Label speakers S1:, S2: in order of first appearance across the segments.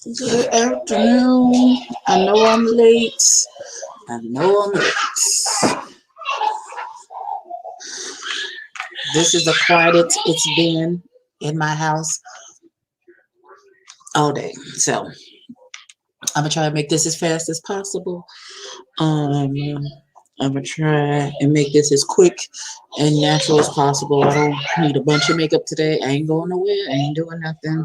S1: Good afternoon. I know I'm late. I know I'm late. This is the quietest it's been in my house all day. So I'm gonna try to make this as fast as possible. Um, I'm gonna try and make this as quick and natural as possible. I don't need a bunch of makeup today. I ain't going nowhere. I ain't doing nothing.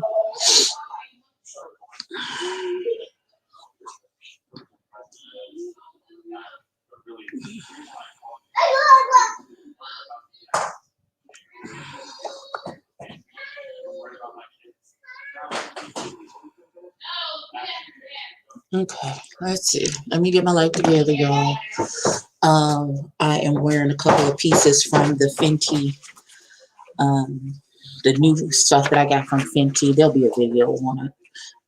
S1: Okay, let's see. Let me get my life together, y'all. I am wearing a couple of pieces from the Fenty, um, the new stuff that I got from Fenty. There'll be a video on it.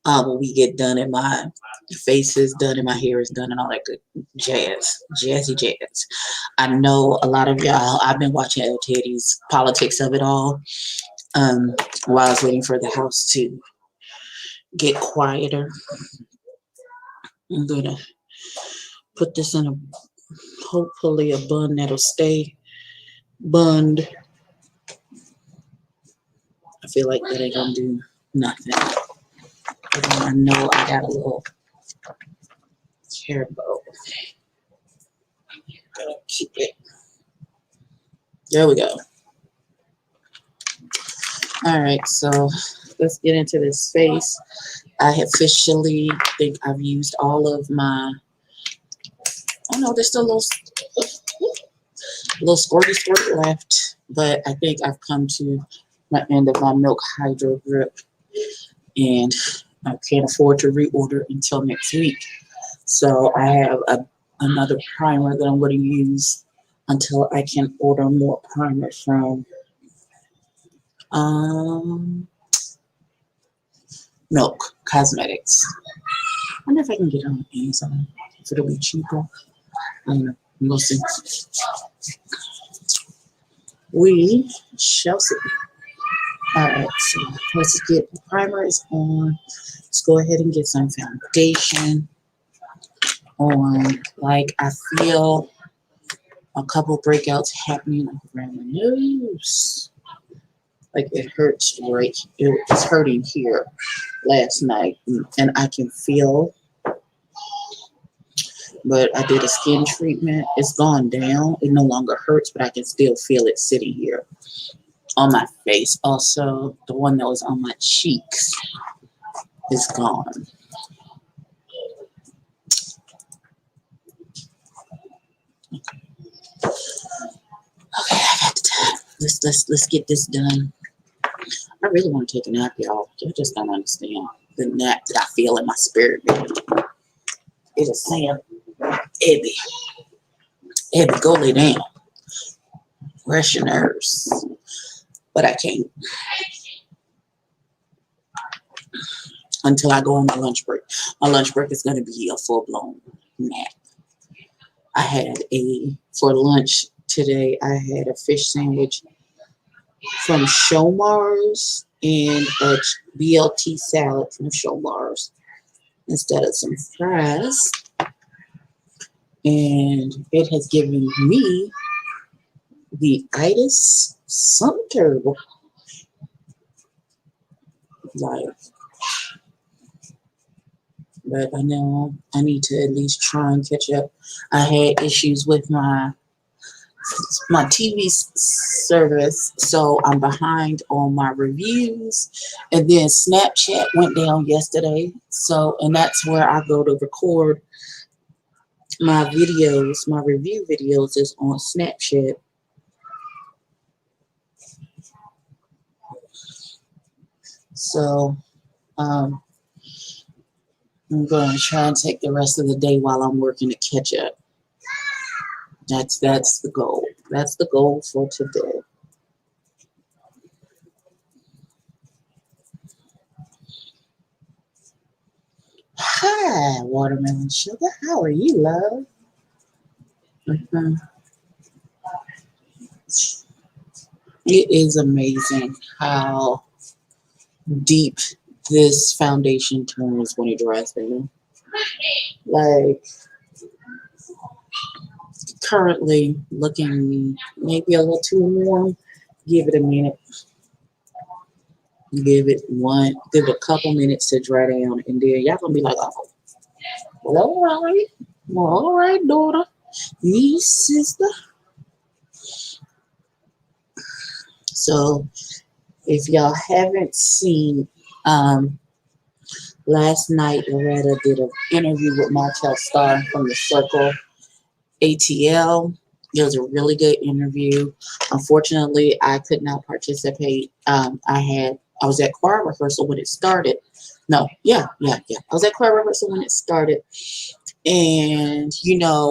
S1: When we get done and my face is done and my hair is done and all that good jazzy jazz. I know a lot of y'all. I've been watching El Teddy's Politics of It All. Um, while I was waiting for the house to get quieter. I'm gonna put this in a hopefully a bun that'll stay bunned. I feel like that ain't gonna do nothing. But then I know I got a little hair bow. Gotta keep it. There we go. All right, so let's get into this face. I officially think I've used all of my. Oh no, there's still a little squirty left, but I think I've come to my end of my milk hydro grip, and I can't afford to reorder until next week. So I have another primer that I'm going to use until I can order more primer from um, Milk Cosmetics. I wonder if I can get it on Amazon if it'll be cheaper. I don't know. We'll see. We shall see. Alright, so let's get the primer is on. Let's go ahead and get some foundation on. Like I feel a couple breakouts happening around my nose. Like it hurts right. It was hurting here last night, and I can feel. But I did a skin treatment. It's gone down. It no longer hurts, but I can still feel it sitting here on my face. Also, the one that was on my cheeks is gone. Okay, I got the time. Let's get this done. I really want to take a nap, y'all. You just don't understand the nap that I feel in my spirit. Baby. It is saying, Ebby, Ebby, go lay down. Rest your nerves. But I can't until I go on my lunch break. My lunch break is going to be a full blown nap. I had for lunch today, I had a fish sandwich from Showmars and a BLT salad from Showmars instead of some fries. And it has given me the itis, something terrible. Like, but I know I need to at least try and catch up. I had issues with my TV service, so I'm behind on my reviews. And then Snapchat went down yesterday, so and that's where I go to record my videos. My review videos is on Snapchat. So I'm going to try and take the rest of the day while I'm working to catch up. That's the goal. That's the goal for today. Hi, watermelon sugar. How are you, love? Mhm. It is amazing how deep this foundation turns when it dries down. Like currently looking maybe a little too warm. Give it a minute. Give it a couple minutes to dry down, and then y'all gonna be like, oh, well, all right, daughter, me sister. So if y'all haven't seen, last night Loretta did an interview with Martell Starr from the Circle ATL. It was a really good interview. Unfortunately, I could not participate. I was at choir rehearsal when it started. No, yeah. I was at choir rehearsal when it started. And,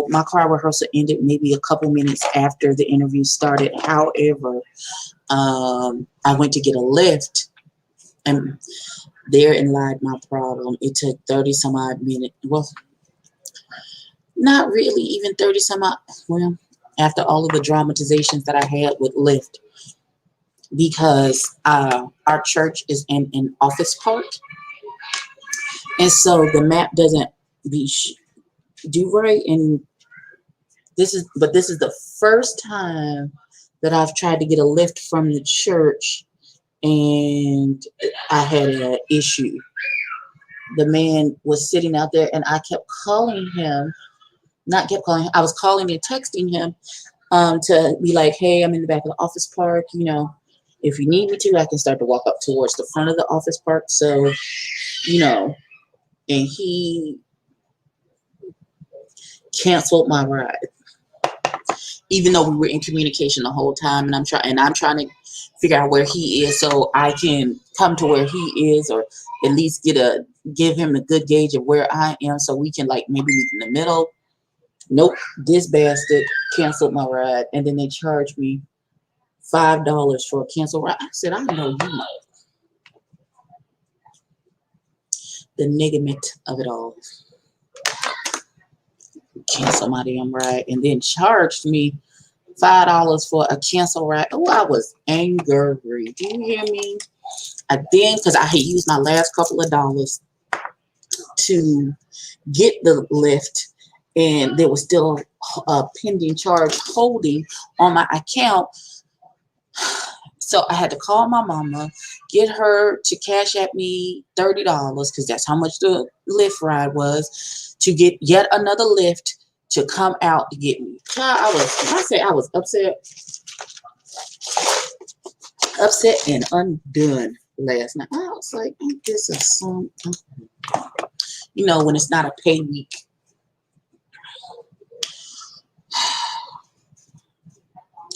S1: my choir rehearsal ended maybe a couple minutes after the interview started. However, I went to get a lift, and therein lied my problem. It took 30 some odd minutes. Well, not really even 30 some odd. Well, after all of the dramatizations that I had with Lyft, because our church is in an office park, and so the map doesn't do right. And this is the first time that I've tried to get a lift from the church, and I had an issue. The man was sitting out there, and I kept calling him. Not kept calling him. I was calling and texting him to be like, hey, I'm in the back of the office park. If you need me to, I can start to walk up towards the front of the office park. So, and he canceled my ride, even though we were in communication the whole time. And I'm trying to figure out where he is so I can come to where he is, or at least give him a good gauge of where I am, so we can maybe meet in the middle. Nope, this bastard canceled my ride, and then they charged me $5 for a cancel ride. I said, I know you know the nigament of it all. Cancel my damn ride, and then charged me $5 for a cancel ride. Oh, I was angry. Do you hear me? Because I had used my last couple of dollars to get the lift, and there was still a pending charge holding on my account. So I had to call my mama, get her to cash at me $30, because that's how much the lift ride was, to get yet another lift to come out to get me. I was upset and undone last night. I was like, ain't this a song? When it's not a pay week.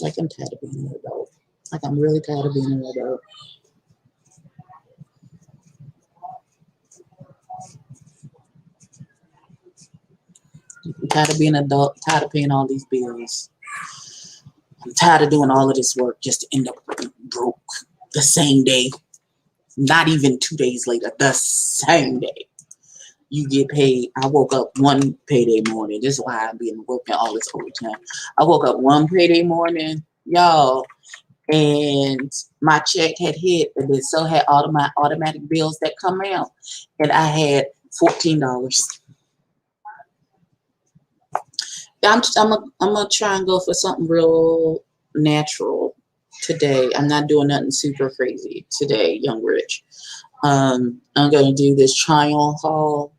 S1: I'm tired of being an adult. I'm really tired of being an adult. I'm tired of being an adult, tired of paying all these bills. I'm tired of doing all of this work just to end up broke the same day. Not even 2 days later, the same day you get paid. I woke up one payday morning. This is why I've been working all this overtime. I woke up one payday morning, y'all, and my check had hit, and it so had all of my automatic bills that come out, and I had $14. I'm gonna try and go for something real natural today. I'm not doing nothing super crazy today, Young Rich. I'm gonna do this try-on haul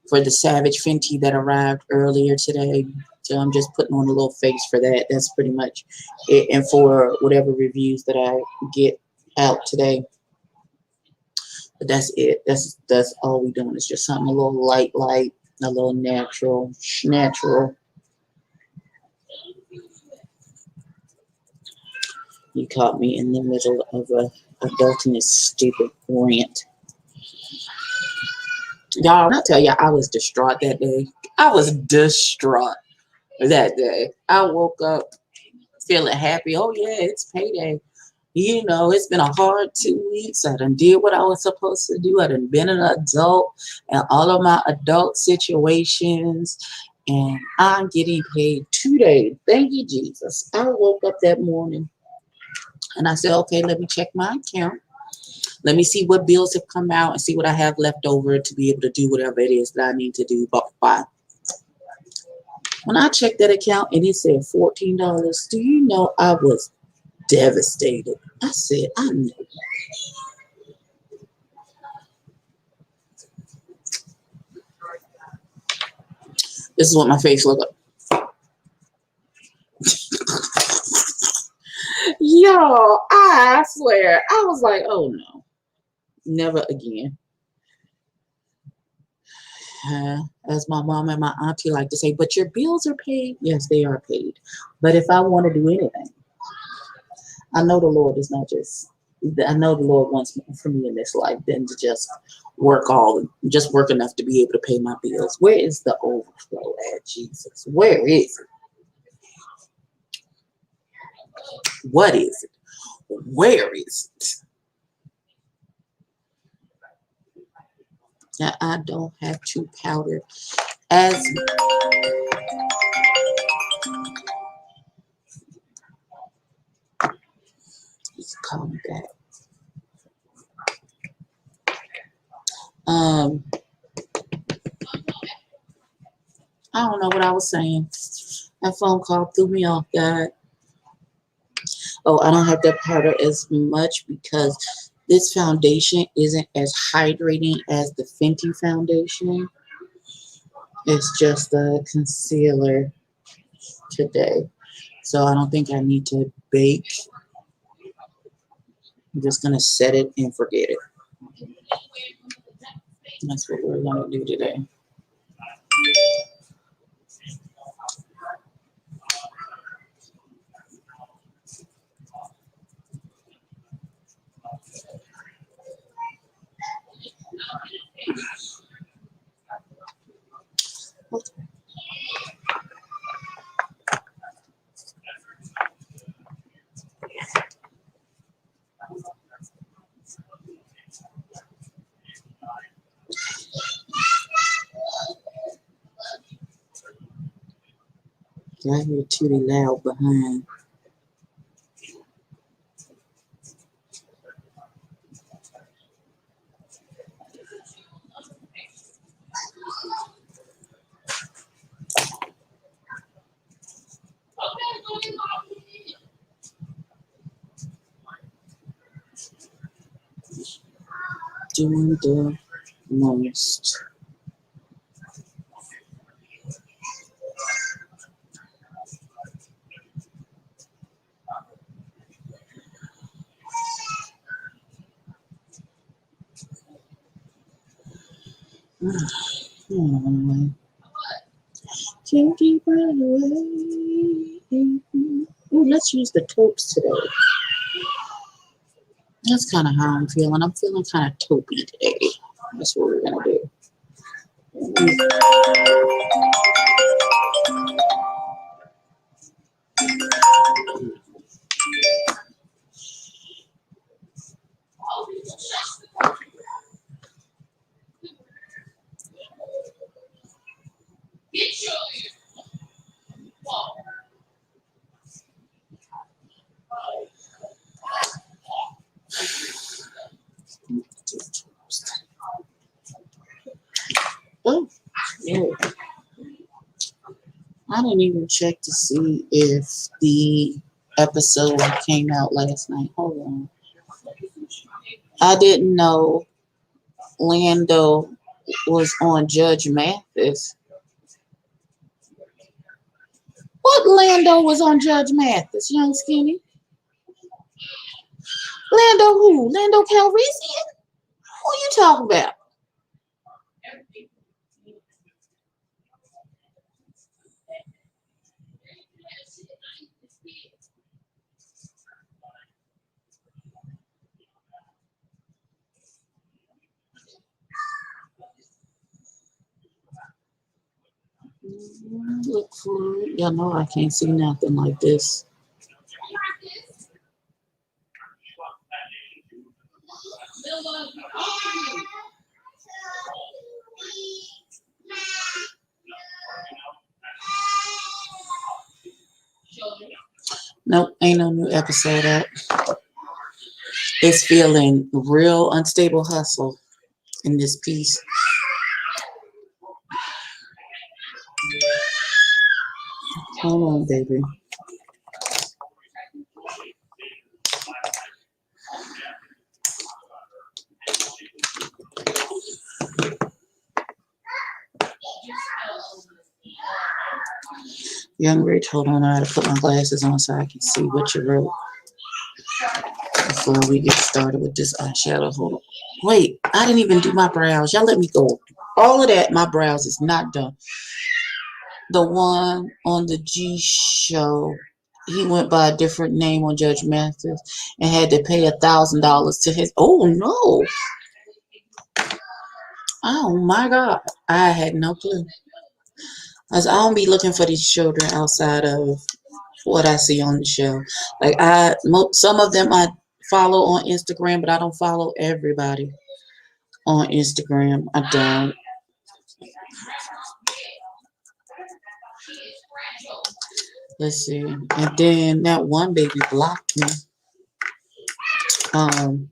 S1: for the Savage Fenty that arrived earlier today. So I'm just putting on a little face for that. That's pretty much it. And for whatever reviews that I get out today. But that's it. That's all we're doing. It's just something a little light, a little natural. You caught me in the middle of a adultinous stupid rant. Y'all, when I tell you I was distraught that day. I was distraught that day. I woke up feeling happy. Oh yeah, it's payday. It's been a hard 2 weeks. I done did what I was supposed to do. I done been an adult and all of my adult situations. And I'm getting paid today. Thank you, Jesus. I woke up that morning and I said, okay, let me check my account. Let me see what bills have come out and see what I have left over to be able to do whatever it is that I need to do. But when I checked that account and it said $14, do you know I was devastated? I said, I know. This is what my face looked like. Y'all, I swear, I was like, oh no, never again. As my mom and my auntie like to say, but your bills are paid. Yes, they are paid. But if I want to do anything, I know the Lord is not just, I know the Lord wants for me in this life than to just work enough to be able to pay my bills. Where is the overflow at, Jesus? Where is it? What is it? Where is it? Now, I don't have to powder as he's calling back. I don't know what I was saying. That phone call threw me off, God. Oh, I don't have to powder as much because this foundation isn't as hydrating as the Fenty foundation. It's just a concealer today. So I don't think I need to bake. I'm just going to set it and forget it. That's what we're going to do today. Okay. I hear Tootie loud behind. Doing the most. Can't keep it away. Ooh, let's use the taupes today. That's kind of how I'm feeling. I'm feeling kind of taupey today. That's what we're going to do. Oh, yeah. I didn't even check to see if the episode came out last night. Hold on. I didn't know Lando was on Judge Mathis. What Lando was on Judge Mathis? Young Skinny? Lando who? Lando Calrissian? Who you talking about? Look for it. Y'all know I can't see nothing like this. Nope, ain't no new episode out. is feeling real unstable hustle in this piece. Hold on, baby. Young Rich, hold on. I gotta put my glasses on so I can see what you wrote before we get started with this eyeshadow. Hold on. Wait, I didn't even do my brows. Y'all let me go. All of that, my brows is not done. The one on the G show, he went by a different name on Judge Mathis and had to pay $1,000 to his. Oh no! Oh my God! I had no clue. As I don't be looking for these children outside of what I see on the show. Like some of them I follow on Instagram, but I don't follow everybody on Instagram. I don't. Let's see. And then that one baby blocked me. Um,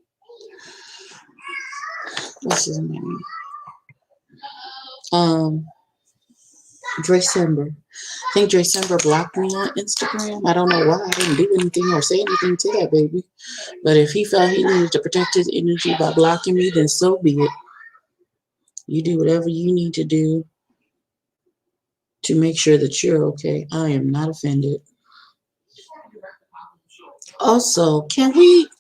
S1: what's his name? Um, December. I think December blocked me on Instagram. I don't know why. I didn't do anything or say anything to that baby. But if he felt he needed to protect his energy by blocking me, then so be it. You do whatever you need to do to make sure that you're okay. I am not offended. Also,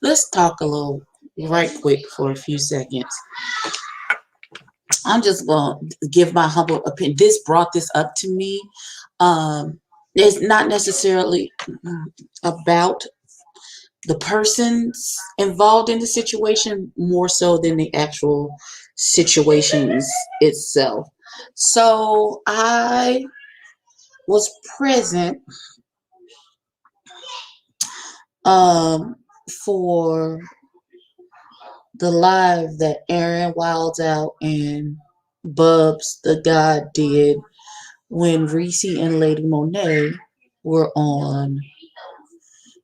S1: let's talk a little right quick for a few seconds. I'm just going to give my humble opinion. This brought this up to me. It's not necessarily about the persons involved in the situation, more so than the actual situations itself. So I was present for the live that Aaron Wilds Out and Bubs the God did when Reese and Lady Monet were on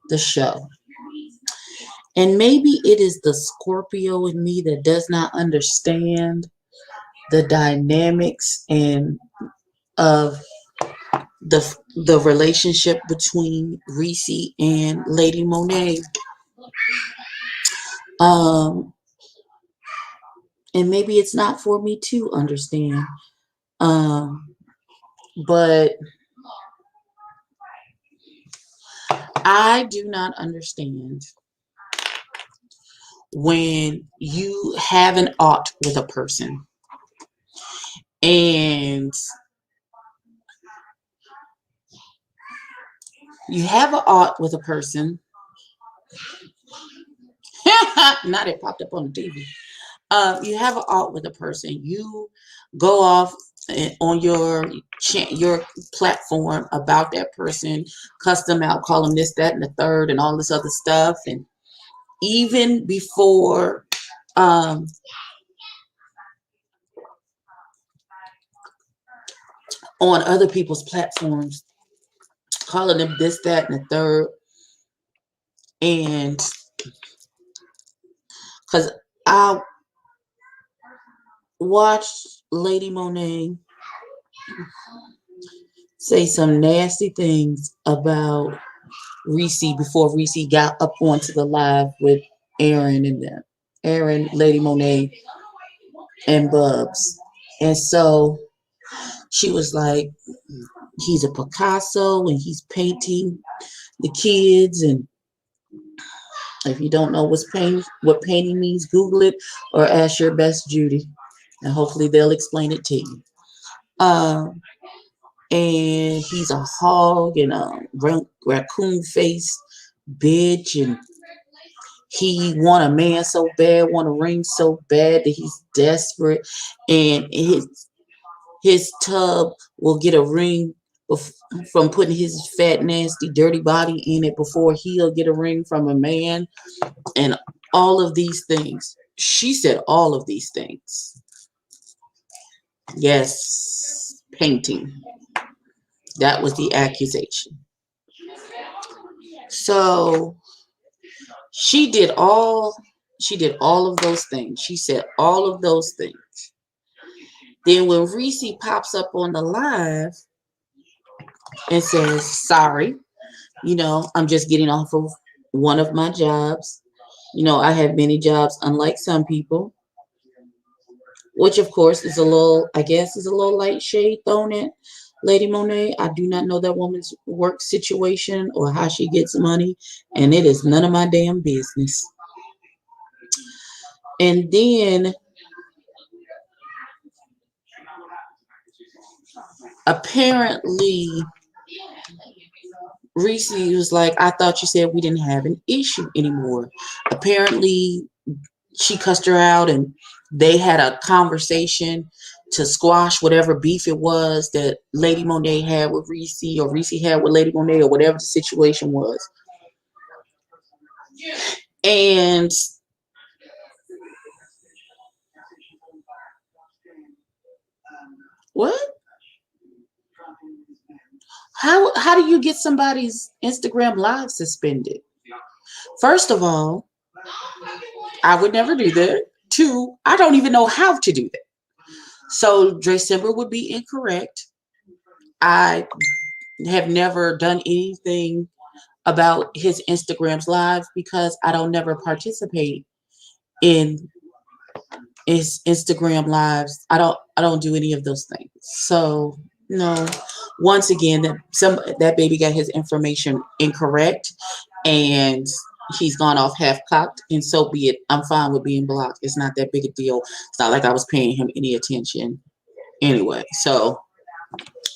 S1: the show. And maybe it is the Scorpio in me that does not understand the dynamics and of the relationship between Reese and Lady Monet. And maybe it's not for me to understand. But I do not understand when you have an ought with a person and you have an ought with a person. Not it popped up on the TV. You have an ought with a person. You go off on your platform about that person, cuss them out, call them this, that, and the third, and all this other stuff. And even before on other people's platforms, calling them this, that, and the third. And because I watched Lady Monet say some nasty things about Reese before Reese got up onto the live with Aaron and them. Aaron, Lady Monet, and Bubs. And so she was like, he's a Picasso and he's painting the kids. And if you don't know what painting means, Google it or ask your best Judy. And hopefully they'll explain it to you. And he's a hog and a raccoon face bitch, and he want a man so bad, want a ring so bad that he's desperate, and his tub will get a ring from putting his fat, nasty, dirty body in it before he'll get a ring from a man, and all of these things. She said all of these things. Yes, painting. That was the accusation. So she did all She did all of those things. She said all of those things. Then when Reese pops up on the live and says, sorry, I'm just getting off of one of my jobs. I have many jobs, unlike some people, which of course is a little, I guess, is a little light shade thrown at Lady Monet. I do not know that woman's work situation or how she gets money, and it is none of my damn business. And then apparently Reese was like, I thought you said we didn't have an issue anymore. Apparently she cussed her out and they had a conversation to squash whatever beef it was that Lady Monet had with Reese or Reese had with Lady Monet or whatever the situation was. And what? How do you get somebody's Instagram live suspended? First of all, I would never do that. Two, I don't even know how to do that. So December would be incorrect. I have never done anything about his Instagram's live because I don't never participate in his Instagram lives. I don't do any of those things. So no. Once again, that baby got his information incorrect and he's gone off half cocked, and so be it. I'm fine with being blocked. It's not that big a deal. It's not like I was paying him any attention anyway. So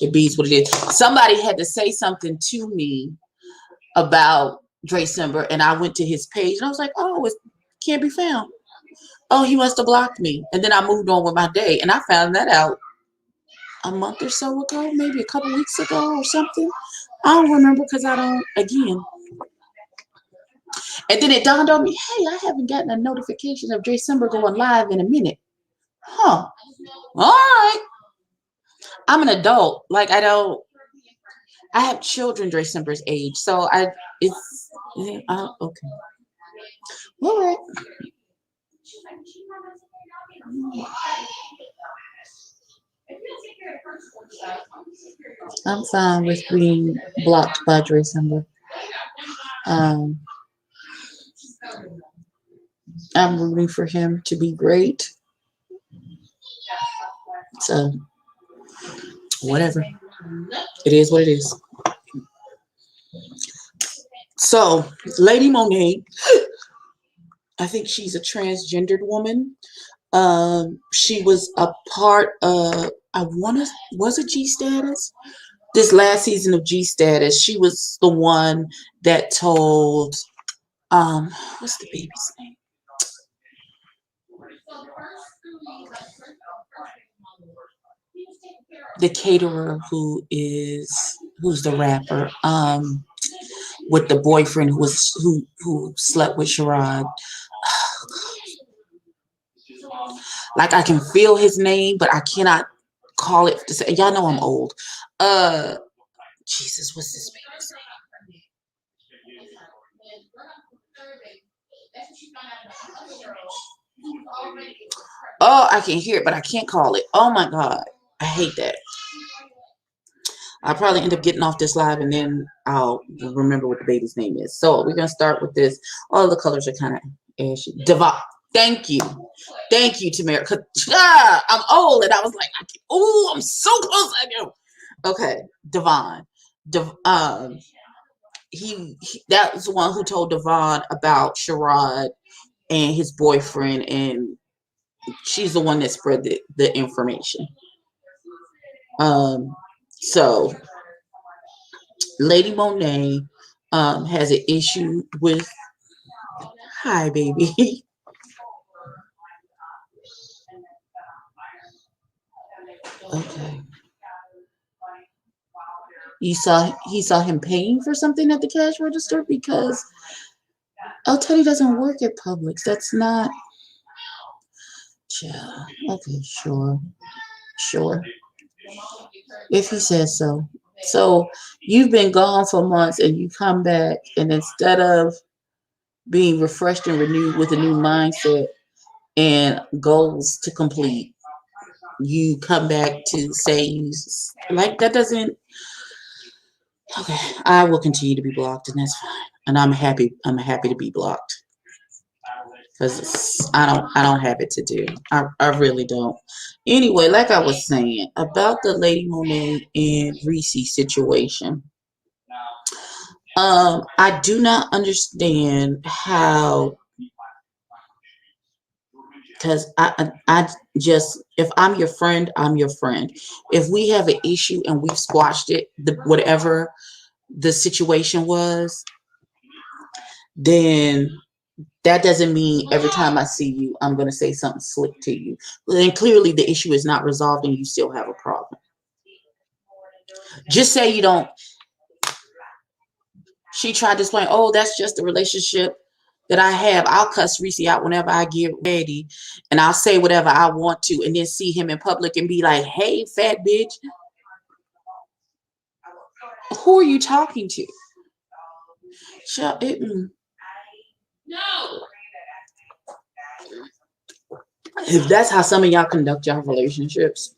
S1: it beats what it is. Somebody had to say something to me about December, and I went to his page and I was like, oh, it can't be found. Oh, he must have blocked me. And then I moved on with my day, and I found that out a month or so ago, maybe a couple weeks ago or something. I don't remember because I don't, again. And then it dawned on me, hey, I haven't gotten a notification of December going live in a minute. Huh. All right. I'm an adult. Like, I have children December's age. So okay. All right. I'm fine with being blocked by December. Um, I'm rooting for him to be great. So, whatever. It is what it is. So, Lady Monet, I think she's a transgendered woman. She was a part of, was it G Status? This last season of G Status, she was the one that told, what's the baby's name? The caterer who's the rapper, with the boyfriend who slept with Sherrod. Like I can feel his name, but I cannot call it to say. Y'all know I'm old. Jesus, what's this baby's name? Oh, I can hear it, but I can't call it. Oh my God. I hate that. I'll probably end up getting off this live and then I'll remember what the baby's name is. So we're gonna start with this. All the colors are kind of ashy. Devon. Thank you. Thank you, Tamara. I'm old and I was like, oh, I'm so close. I know. Okay, Devon. He that was the one who told Devon about Sherrod and his boyfriend, and she's the one that spread the information. So Lady Monet has an issue with, hi baby. Okay. He saw him paying for something at the cash register because Teddy doesn't work at Publix. That's not. Yeah. Okay, sure. If he says so. So you've been gone for months and you come back, and instead of being refreshed and renewed with a new mindset and goals to complete, you come back to say you like that doesn't. Okay, I will continue to be blocked, and that's fine. And I'm happy. I'm happy to be blocked because I don't have it to do. I really don't. Anyway, like I was saying about the Lady Monet and Reese situation. I do not understand how, because I just, if I'm your friend, I'm your friend. If we have an issue and we've squashed it, whatever the situation was, then that doesn't mean every time I see you, I'm going to say something slick to you. And clearly the issue is not resolved and you still have a problem. Just say you don't. She tried to explain, oh, that's just the relationship that I have. I'll cuss Reese out whenever I get ready and I'll say whatever I want to and then see him in public and be like, hey, fat bitch, who are you talking to? If that's how some of y'all conduct y'all relationships,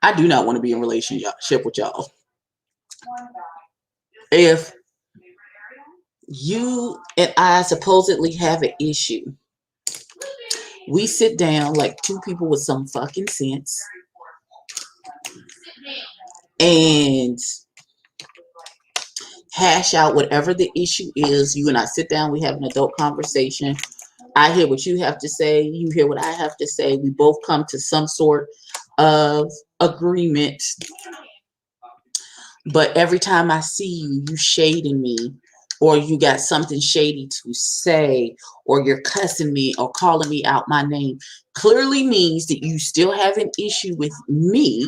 S1: I do not want to be in a relationship with y'all. If you and I supposedly have an issue, we sit down like two people with some fucking sense and hash out whatever the issue is. You and I sit down, we have an adult conversation. I hear what you have to say, you hear what I have to say. We both come to some sort of agreement. But every time I see you, you shading me, or you got something shady to say, or you're cussing me or calling me out my name, clearly means that you still have an issue with me.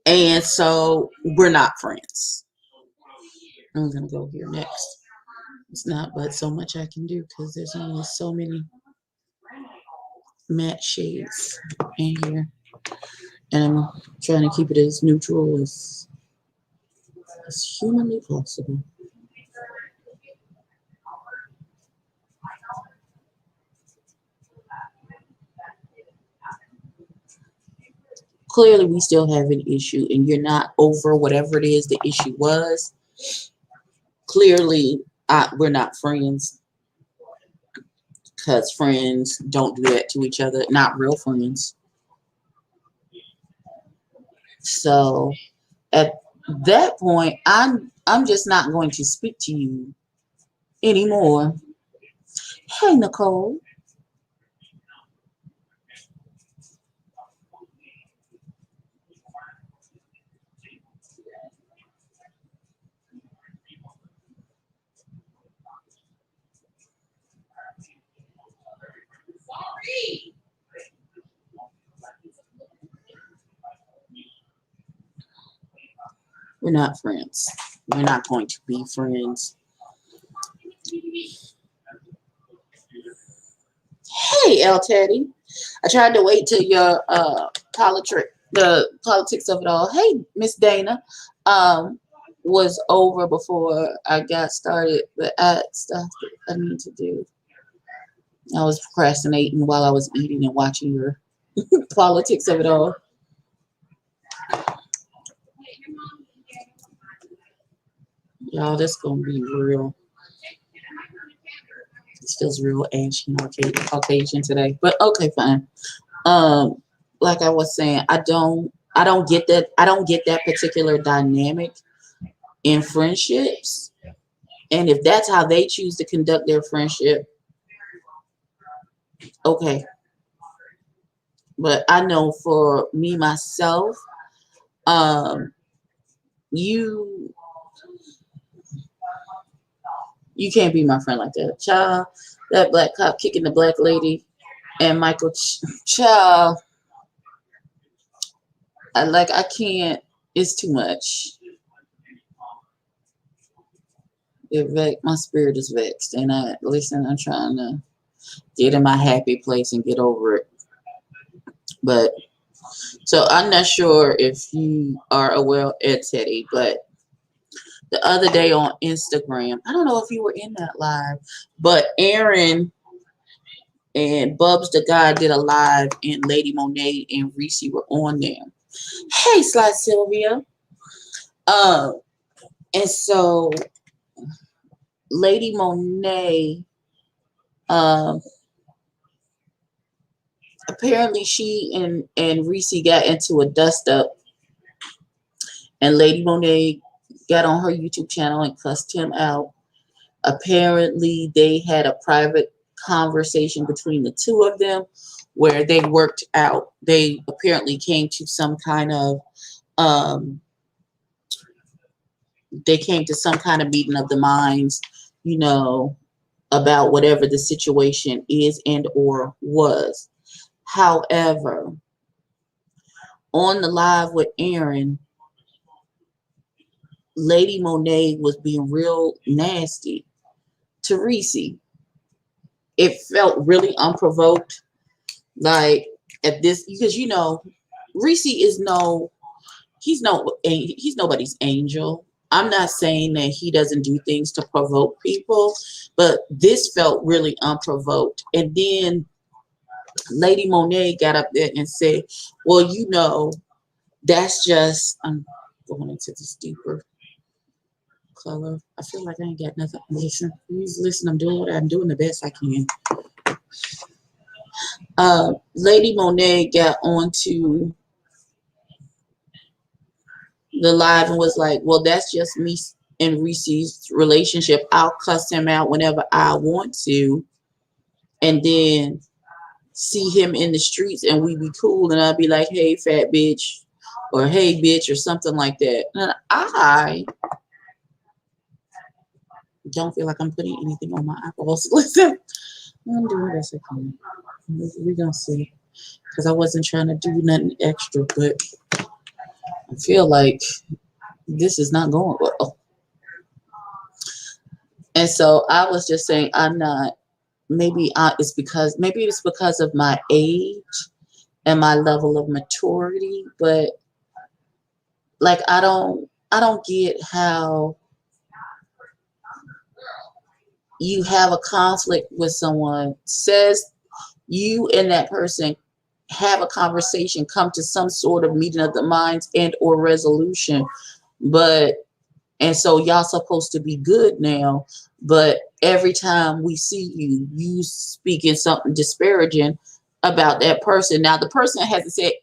S1: And so we're not friends. I'm going to go here next. It's not but so much I can do because there's only so many matte shades in here. And I'm trying to keep it as neutral as humanly possible. Clearly, we still have an issue, and you're not over whatever it is the issue was. Clearly, we're not friends because friends don't do that to each other. Not real friends. So at that point, I'm just not going to speak to you anymore. Hey, Nicole. We're not friends. We're not going to be friends. Hey, El Teddy. I tried to wait till your the politics of it all. Hey, Miss Dana, was over before I got started. The stuff that I need to do. I was procrastinating while I was eating and watching your politics of it all. Y'all, that's gonna be real. This feels real ashy and Caucasian today, but okay, fine. Like I was saying, I don't get that. I don't get that particular dynamic in friendships. And if that's how they choose to conduct their friendship, okay. But I know for me myself, um, you you can't be my friend like that, child. That black cop kicking the black lady and Michael, child. I can't. It's too much. My spirit is vexed, and I'm trying to get in my happy place and get over it. But so I'm not sure if you are aware of Ed Teddy, but the other day on Instagram. I don't know if you were in that live, but Aaron and Bubs the guy did a live, and Lady Monet and Reese were on there. Hey, Sly Sylvia. Uh, and so Lady Monet, um, apparently she and Reese got into a dust up, and Lady Monet got on her YouTube channel and cussed him out. Apparently, they had a private conversation between the two of them where they worked out. They apparently came to some kind of um, meeting of the minds, you know, about whatever the situation is and or was. However, on the live with Aaron, Lady Monet was being real nasty to Reese. It felt really unprovoked. Like at this, because Reese is he's nobody's angel. I'm not saying that he doesn't do things to provoke people, but this felt really unprovoked. And then Lady Monet got up there and said, well, that's just, I'm going into this deeper color. I feel like I ain't got nothing. Listen, I'm doing the best I can. Lady Monet got onto the live and was like, well, that's just me and Reese's relationship. I'll cuss him out whenever I want to, and then see him in the streets and we be cool, and I'll be like, hey, fat bitch, or hey, bitch, or something like that. And I don't feel like I'm putting anything on my eyeballs. Listen, I'm doing this again. We're going to see. Because I wasn't trying to do nothing extra, but I feel like this is not going well. And so I was just saying, I'm not, maybe it's because of my age and my level of maturity, but like I don't get how you have a conflict with someone, says you and that person have a conversation, come to some sort of meeting of the minds and or resolution, and so y'all supposed to be good now, but every time we see you, you speaking something disparaging about that person. Now the person hasn't said,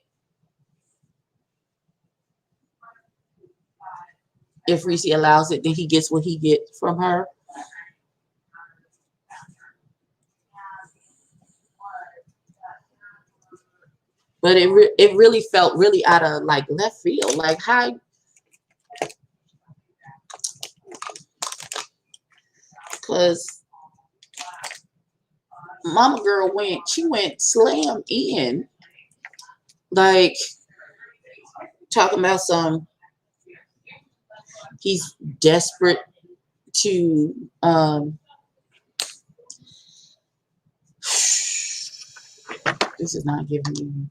S1: if Reese allows it, then he gets what he gets from her. But it really felt really out of like left field. Like how, because Mama Girl went slam in, like talking about he's desperate to this is not giving me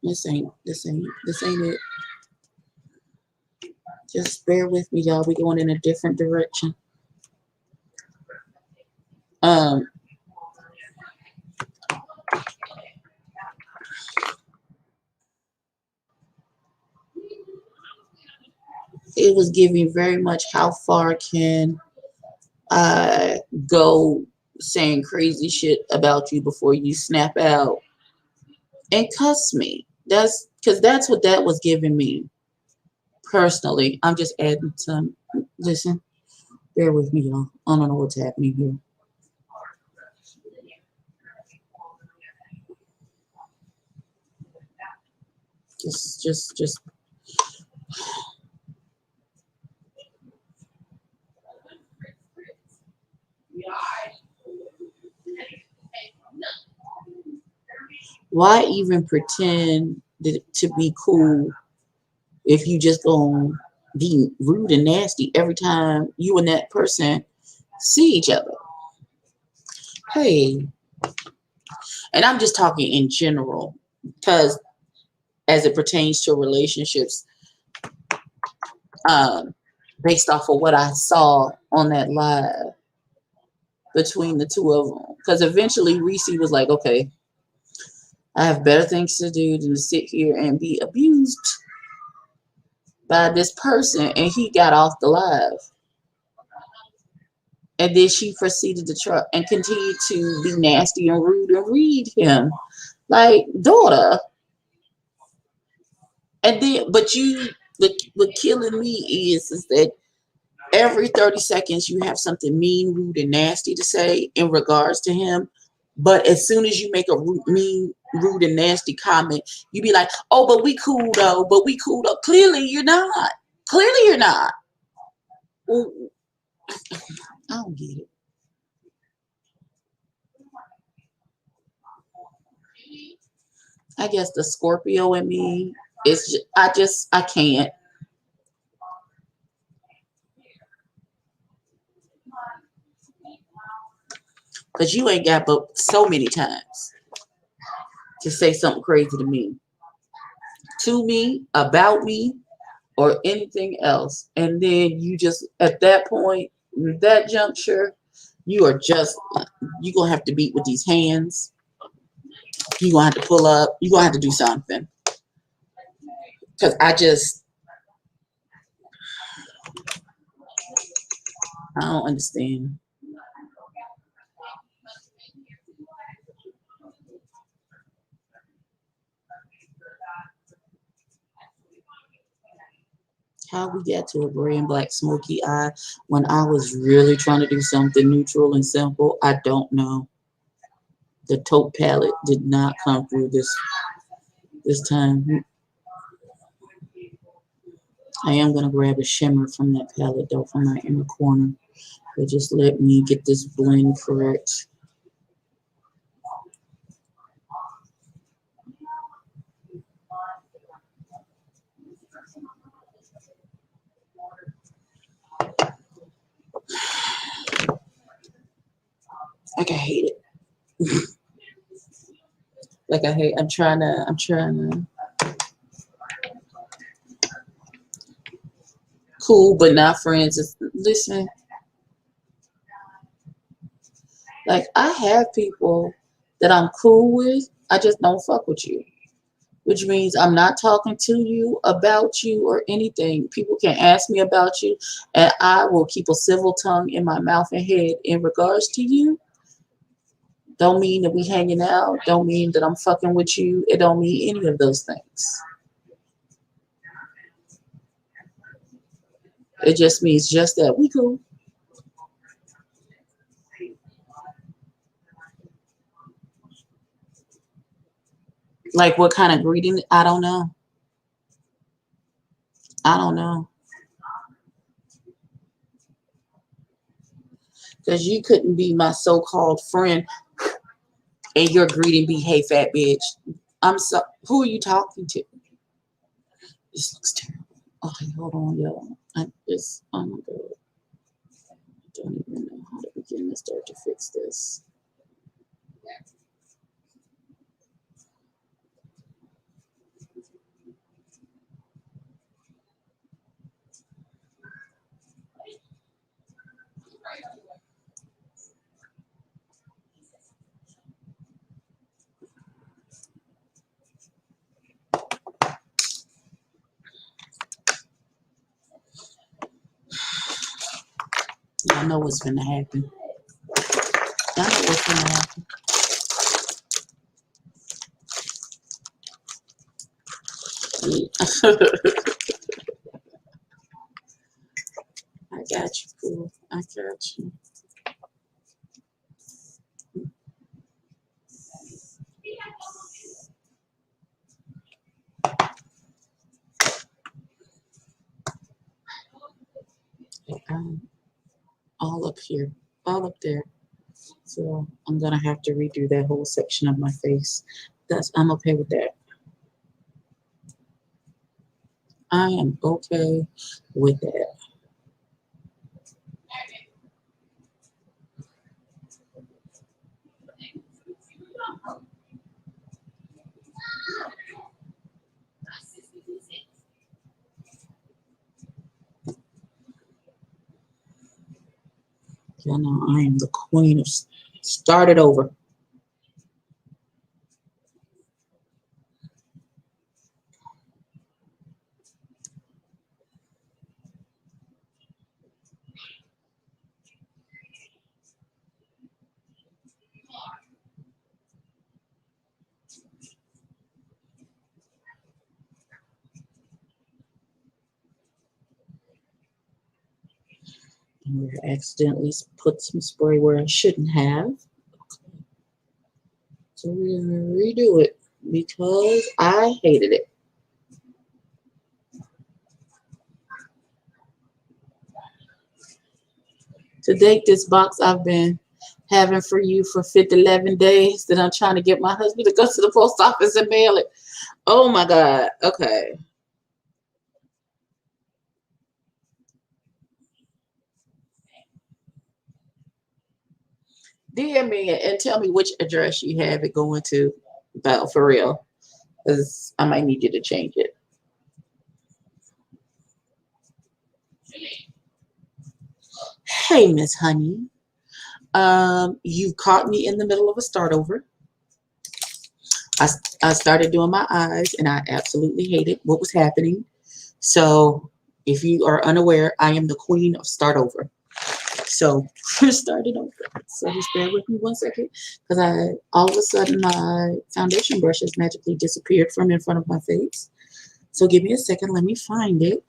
S1: this ain't it. Just bear with me, y'all. We going in a different direction. It was giving very much how far can I go saying crazy shit about you before you snap out and cuss me. That's what that was giving me personally. I'm just adding some. Listen, bear with me, y'all. I don't know what's happening here. Just. Why even pretend to be cool if you just gonna be rude and nasty every time you and that person see each other? Hey, and I'm just talking in general, because as it pertains to relationships, um, based off of what I saw on that live between the two of them. Because eventually Reese was like, okay, I have better things to do than to sit here and be abused by this person. And he got off the live. And then she proceeded to try and continue to be nasty and rude and read him. Like, daughter. And then, but what killing me is that every 30 seconds you have something mean, rude, and nasty to say in regards to him. But as soon as you make a mean, rude, and nasty comment, you be like, oh, but we cool though, but we cool though. Clearly you're not. Clearly you're not. Well, I don't get it. I guess the Scorpio in me is I can't. Because you ain't got but so many times to say something crazy to me, about me, or anything else. And then you just, at that point, that juncture, you are just, you're going to have to beat with these hands. You're going to have to pull up. You're going to have to do something. Because I don't understand. How we got to a gray and black smoky eye when I was really trying to do something neutral and simple, I don't know. The taupe palette did not come through this time. I am going to grab a shimmer from that palette though, from my inner corner. But just let me get this blend correct. Like I hate it. Like I'm trying to cool but not friends. Listen, like I have people that I'm cool with. I just don't fuck with you. Which means I'm not talking to you about you or anything. People can ask me about you and I will keep a civil tongue in my mouth and head in regards to you. Don't mean that we hanging out. Don't mean that I'm fucking with you. It don't mean any of those things. It just means just that we cool. Like what kind of greeting? I don't know. I don't know. Because you couldn't be my so-called friend and your greeting be, hey, fat bitch. I'm so. Who are you talking to? This looks terrible. Okay, hold on, y'all. Oh my god. I don't even know how to begin to start to fix this. Y'all know what's gonna happen. Y'all know what's gonna happen. I got you, cool. I got you. Um, all up here, all up there. So I'm gonna have to redo that whole section of my face. I'm okay with that. I am okay with that. Y'all know I am the queen of start it over. And we accidentally put some spray where I shouldn't have. So we're gonna redo it because I hated it. To date, this box I've been having for you for 11 days that I'm trying to get my husband to go to the post office and mail it. Oh my God. Okay. DM me and tell me which address you have it going to, about for real, because I might need you to change it. Hey, Miss Honey. You caught me in the middle of a start over. I, I started doing my eyes and I absolutely hated what was happening. So if you are unaware, I am the queen of start over. So we're starting over. So just bear with me 1 second because all of a sudden my foundation brush has magically disappeared from in front of my face. So give me a second. Let me find it.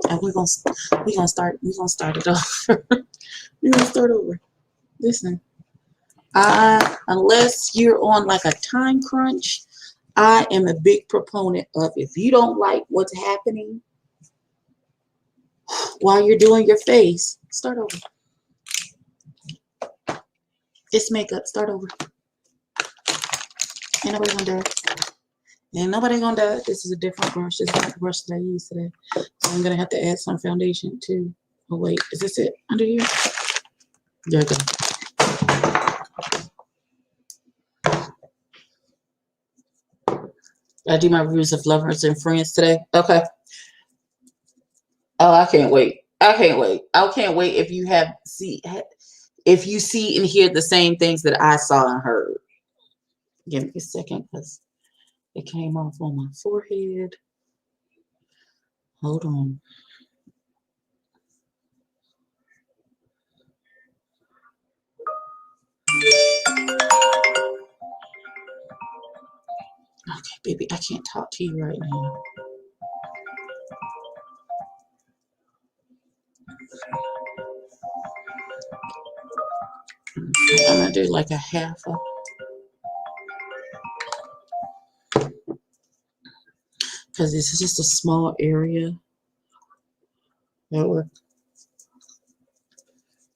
S1: And we're gonna start it over. We're gonna start over. Listen. Unless you're on like a time crunch, I am a big proponent of if you don't like what's happening while you're doing your face, start over. It's makeup. Start over. Ain't nobody gonna die. Ain't nobody gonna die. This is a different brush. This is not the brush that I used today. So I'm gonna have to add some foundation too. Oh wait, is this it under here? There we go. I do my reviews of Lovers and Friends today. Okay. Oh, I can't wait. I can't wait. I can't wait if you see and hear the same things that I saw and heard. Give me a second because it came off on my forehead. Hold on. Okay, baby, I can't talk to you right now. I'm gonna do like a half a, because this is just a small area that we're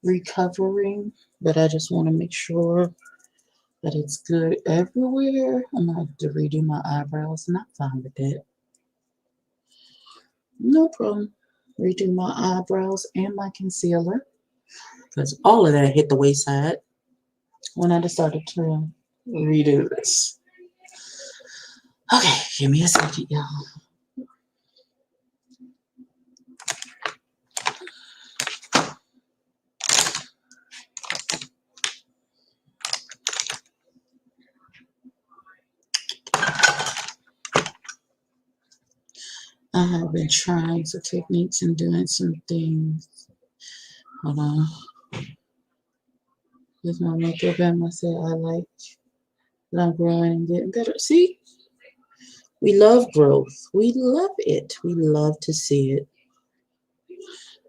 S1: recovering, but I just want to make sure that it's good everywhere. I'm gonna have to redo my eyebrows, and I'm fine with that. No problem. Redo my eyebrows and my concealer because all of that hit the wayside when I decided to redo this. Okay, give me a second, y'all. I have been trying some techniques and doing some things. Hold on. This my makeup and I said I like that I'm growing and getting better. See? We love growth. We love it. We love to see it.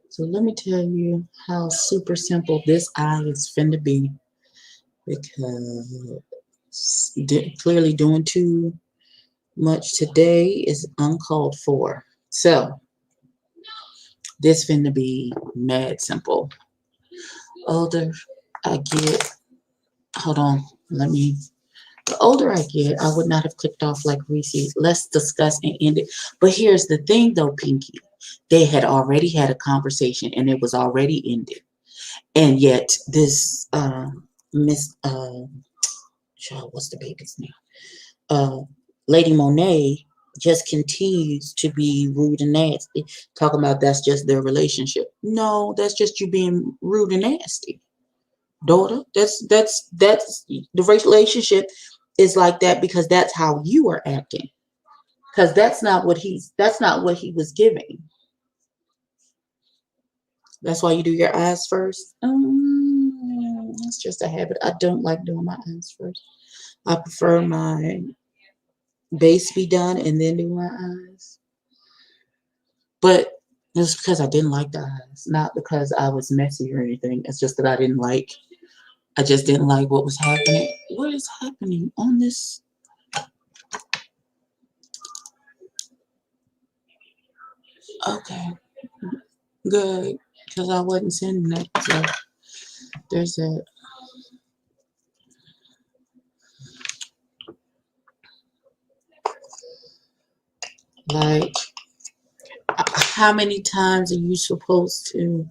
S1: So let me tell you how super simple this eye is finna be. Because clearly doing too much today is uncalled for. So this finna be mad simple. Older I get, hold on, the older I get, I would not have clicked off like Reese. Let's discuss and end it. But here's the thing though, Pinky. They had already had a conversation and it was already ended. And yet this Miss child, what's the baby's name? Lady Monet just continues to be rude and nasty. Talking about that's just their relationship. No, that's just you being rude and nasty, daughter. That's the relationship is like that because that's how you are acting. Because that's not what he was giving. That's why you do your eyes first. It's just a habit. I don't like doing my eyes first. I prefer my base be done and then do my eyes. But it's because I didn't like the eyes, not because I was messy or anything. It's just that I just didn't like what was happening. What is happening on this? Okay, good. Because I wasn't sending that. So there's that. Like, how many times are you supposed to?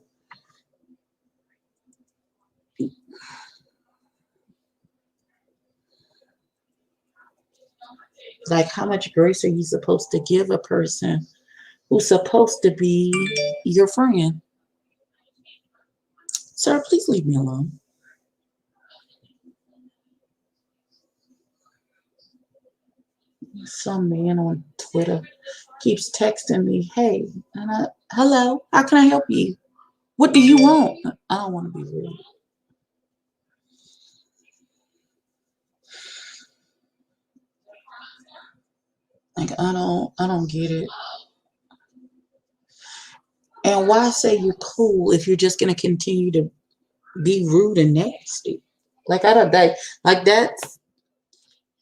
S1: Like, how much grace are you supposed to give a person who's supposed to be your friend? Sir, please leave me alone. Some man on Twitter keeps texting me, hey, hello, how can I help you? What do you want? I don't want to be rude. Like, I don't get it. And why say you're cool if you're just gonna continue to be rude and nasty? Like, I don't like that's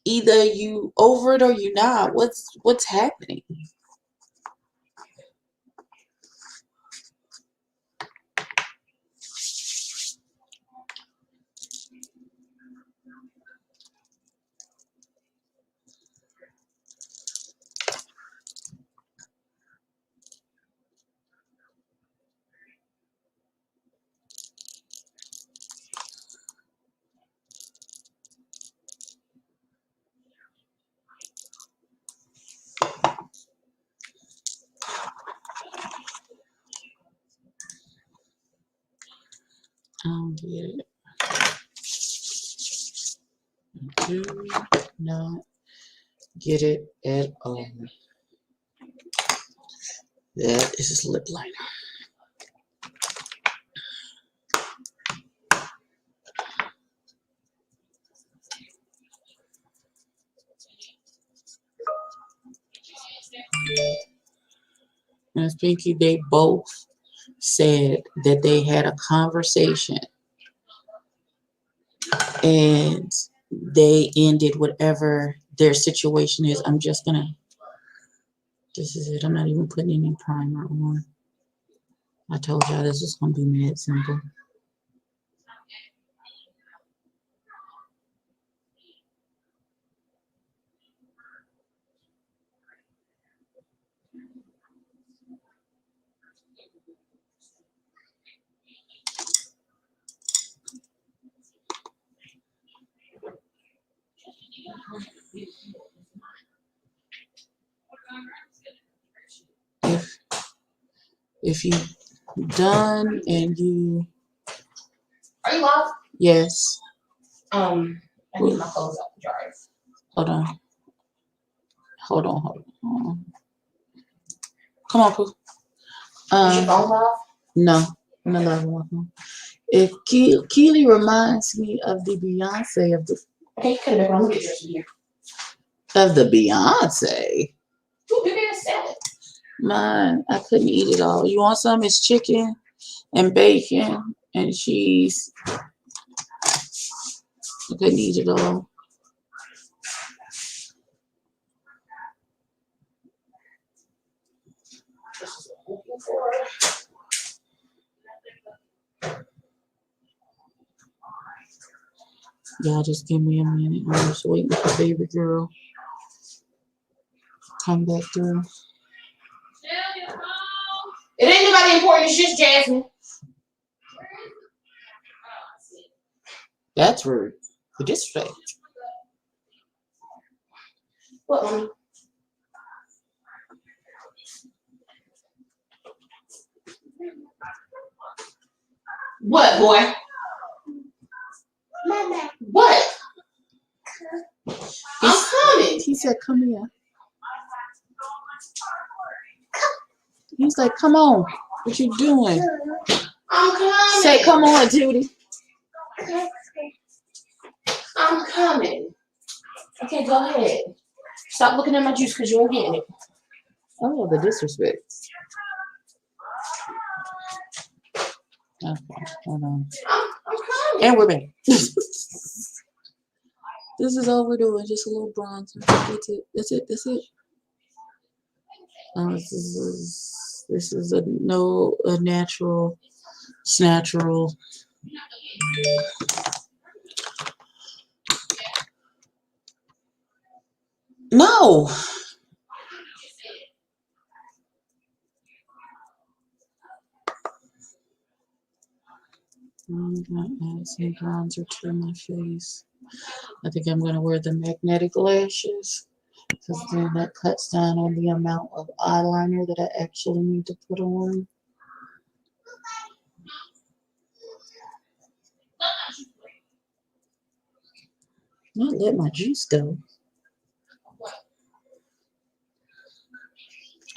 S1: either you over it or you not. What's happening? I don't get it. Do not get it at all. That is his lip liner. And Pinky, they both said that they had a conversation and they ended whatever their situation is. I'm just gonna, this is it. I'm not even putting any primer on. I told y'all this was gonna be mad simple. If if you done and you
S2: Are you off?
S1: yes.
S2: I need my clothes off the dryer.
S1: Hold on. Hold on. Come on, Pooh.
S2: Is your phone off?
S1: No. I'm not allowed my phone. If Keely reminds me of the Beyonce
S2: Okay, you could have been look at yours from here.
S1: of the Beyonce.
S2: Ooh, you didn't sell it.
S1: Mine, I couldn't eat it all. You want some? It's chicken and bacon and cheese. I couldn't eat it all. Y'all just give me a minute. I'm just waiting for baby girl come back through.
S2: It ain't nobody important. It's just Jasmine.
S1: That's rude. For disrespect.
S2: What, mommy? What, boy?
S3: Mama.
S2: What? I'm coming.
S1: He said, come here. He's like, come on. What you doing?
S2: I'm coming.
S1: Say, come on, Judy.
S2: I'm coming. Okay, go ahead. Stop looking at my juice because you ain't getting it.
S1: Oh, the disrespect. Okay, hold on.
S2: I'm coming.
S1: And we're back. This is all we're doing. Just a little bronzer. That's it. That's it. That's it. This is a natural. It's natural. No. I'm gonna add some bronzer to my face. I think I'm gonna wear the magnetic lashes because then that cuts down on the amount of eyeliner that I actually need to put on. Not let my juice go.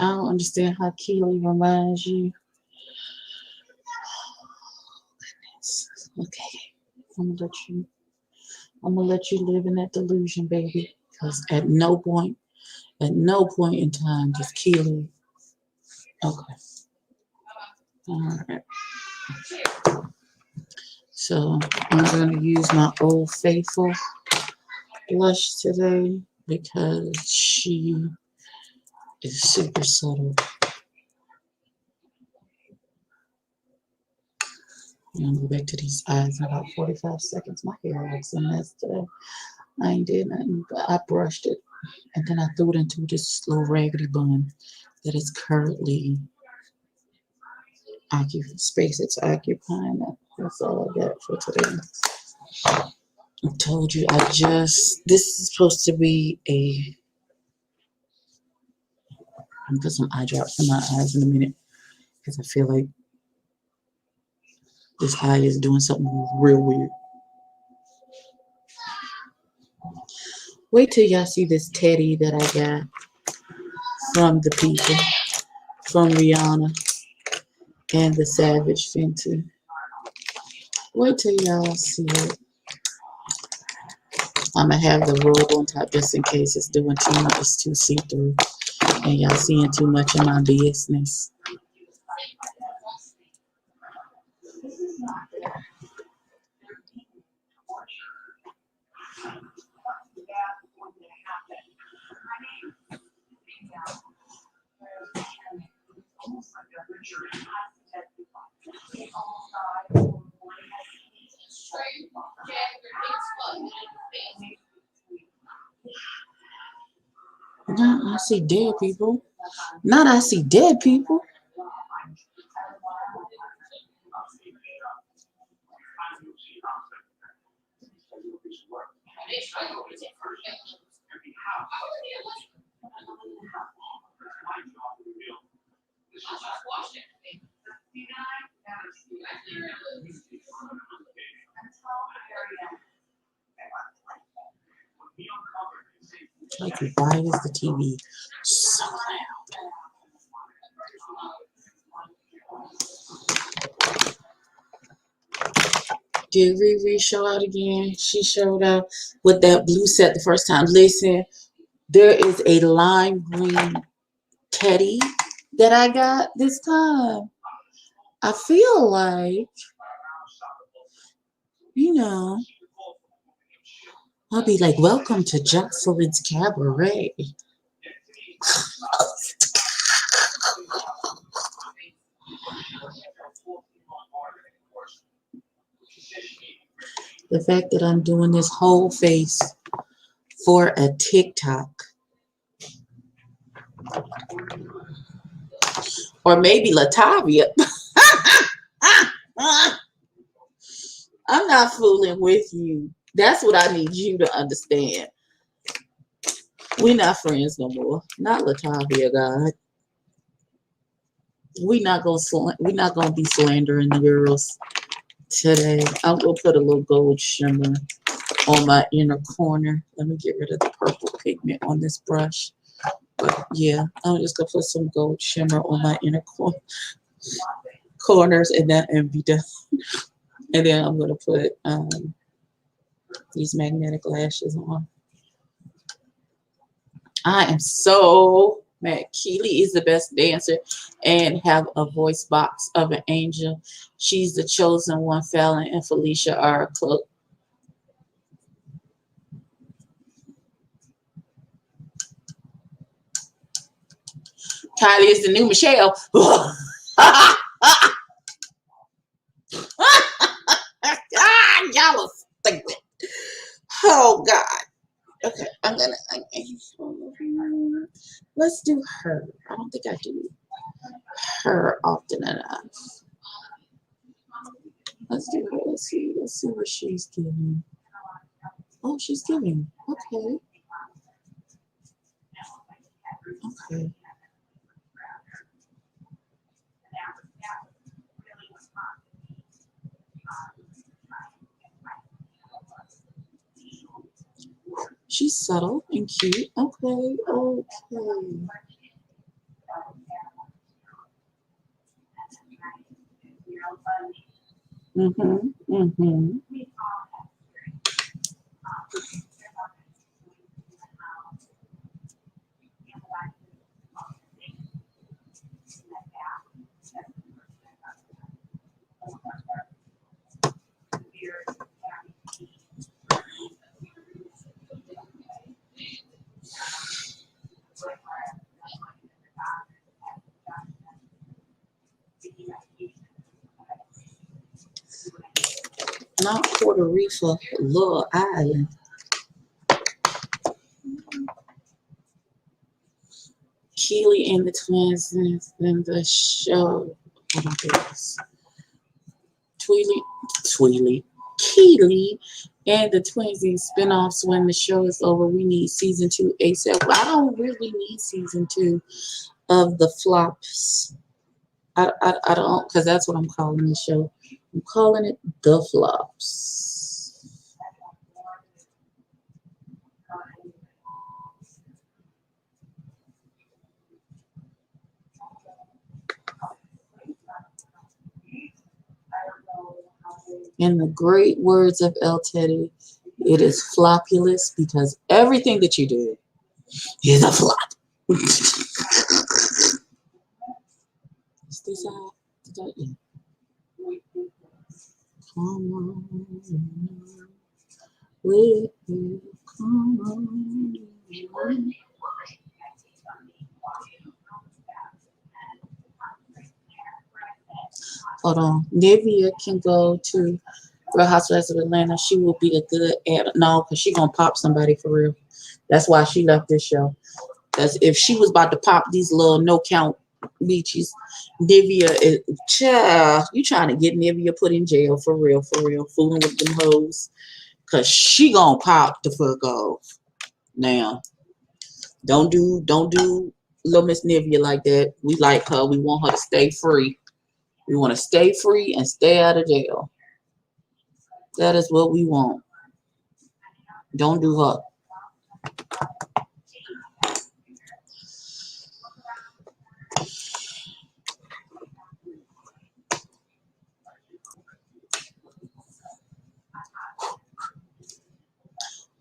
S1: I don't understand how Keely reminds you. Okay, I'm gonna let you live in that delusion, baby. Because at no point in time does Keely. Okay. All right. So I'm gonna use my Old Faithful blush today because she is super subtle. And I'm gonna go back to these eyes in about 45 seconds. My hair looks a mess today. I ain't did nothing, but I brushed it and then I threw it into this little raggedy bun that is currently space it's occupying. That's all I got for today. I told you this is supposed to be I'm gonna put some eye drops in my eyes in a minute because I feel like this eye is doing something real weird. Wait till y'all see this teddy that I got from the people, from Rihanna and the Savage Fenty. Wait till y'all see it. I'm gonna have the robe on top just in case it's doing too much, it's too see-through, and y'all seeing too much of my business. Now I see dead people. Not I see dead people. Like, why is the TV so loud? Did Riri show out again? She showed up with that blue set the first time. Listen, there is a lime green teddy that I got this time. I feel like, I'll be like, welcome to Jocelyn's Cabaret. The fact that I'm doing this whole face for a TikTok. Or maybe Latavia. I'm not fooling with you. That's what I need you to understand. We're not friends no more. Not Latavia, God. we're not gonna be slandering the girls today. I'm gonna put a little gold shimmer on my inner corner. Let me get rid of the purple pigment on this brush. But yeah, I'm just gonna put some gold shimmer on my inner corners and be done. And then I'm gonna put these magnetic lashes on. I am so mad. Keely is the best dancer and have a voice box of an angel. She's the chosen one. Fallon and Felicia are close. Kylie is the new Michelle. Y'all are stupid. Oh God. Okay, let's do her. I don't think I do her often enough. Let's do her. Let's see what she's giving. Oh, she's giving. Okay. Okay. She's subtle and cute. Okay. Okay. Mm-hmm. Mm-hmm. Not Puerto Rico, Little Island. Keely and the twins in the show. Oh my goodness. Keely and the twins in spinoffs when the show is over. We need season 2 ASAP. I don't really need season 2 of the flops. I don't, because that's what I'm calling the show. I'm calling it the flops. In the great words of El Teddy, it is flopulous because everything that you do is a flop. Is this out? Did I eat? Come on. With you. Come on. Hold on. Nivea can go to Real Housewives of Atlanta. She will be a good ad. No, because she's going to pop somebody for real. That's why she left this show. Because if she was about to pop these little no-count beaches, Nivea is, child, you trying to get Nivea put in jail for real, fooling with them hoes. Because she going to pop the fuck off. Now, don't do little Miss Nivea like that. We like her. We want her to stay free. We want to stay free and stay out of jail. That is what we want. Don't do her.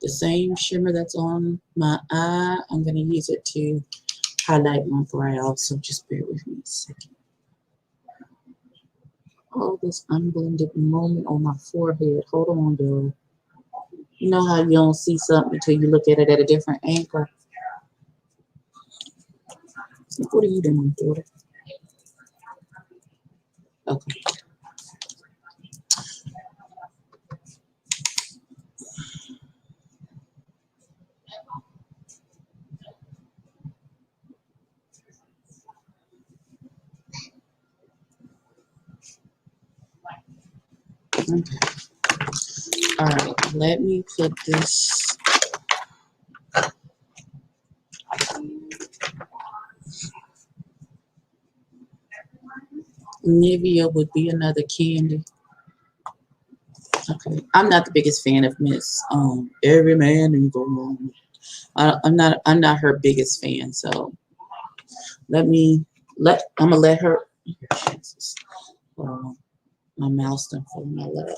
S1: The same shimmer that's on my eye, I'm going to use it to highlight my brow. So just bear with me a second. Oh, this unblended moment on my forehead. Hold on, though. You know how you don't see something until you look at it at a different angle? What are you doing, daughter? Okay. Okay. All right. Let me put this. Nivea would be another candy. Okay. I'm not the biggest fan of Miss Every Man and Go On. I'm not her biggest fan, so let me I'm gonna let her. Jesus. My mouse done for my lap.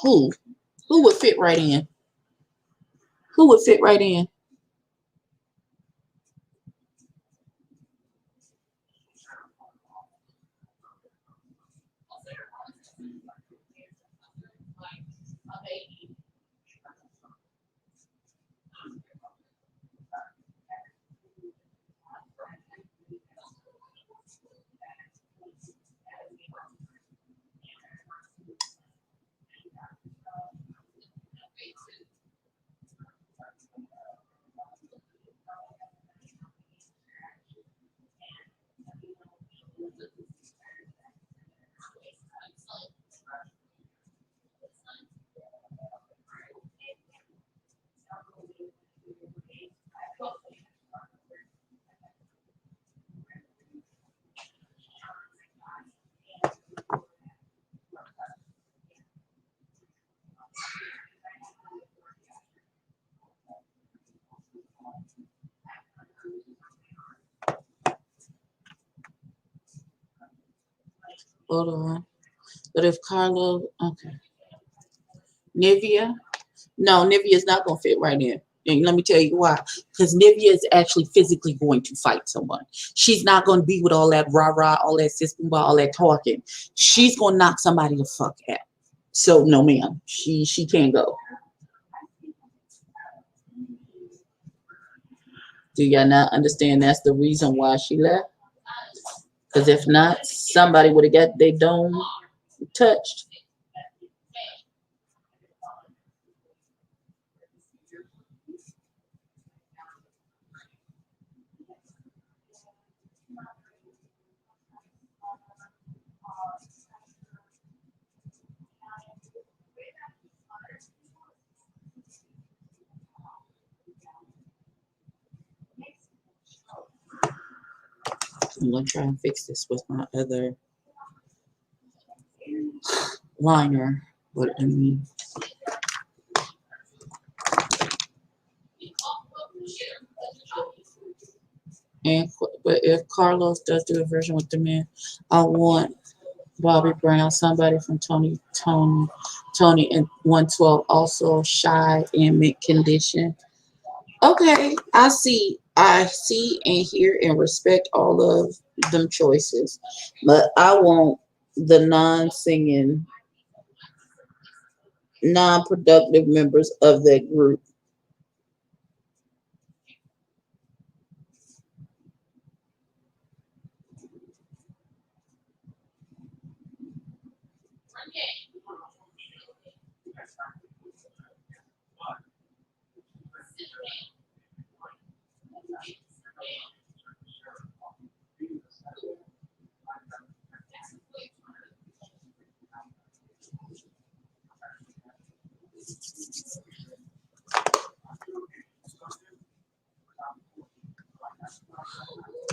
S1: Who? Who would fit right in? Who would fit right in? Hold on. But if Carlo, okay, Nivea, no, Nivea is not gonna fit right in. And let me tell you why. Because Nivea is actually physically going to fight someone. She's not going to be with all that rah rah, all that system, all that talking. She's going to knock somebody the fuck out. So no, ma'am, she can't go. Do y'all not understand? That's the reason why she left. Because if not, somebody would have got their dome touched. I'm gonna try and fix this with my other liner. But I mean, and but if Carlos does do a version with the man, I want Bobby Brown, somebody from Tony, and 112, also shy and mint condition. Okay, I see and hear and respect all of them choices, but I want the non-singing, non-productive members of that group.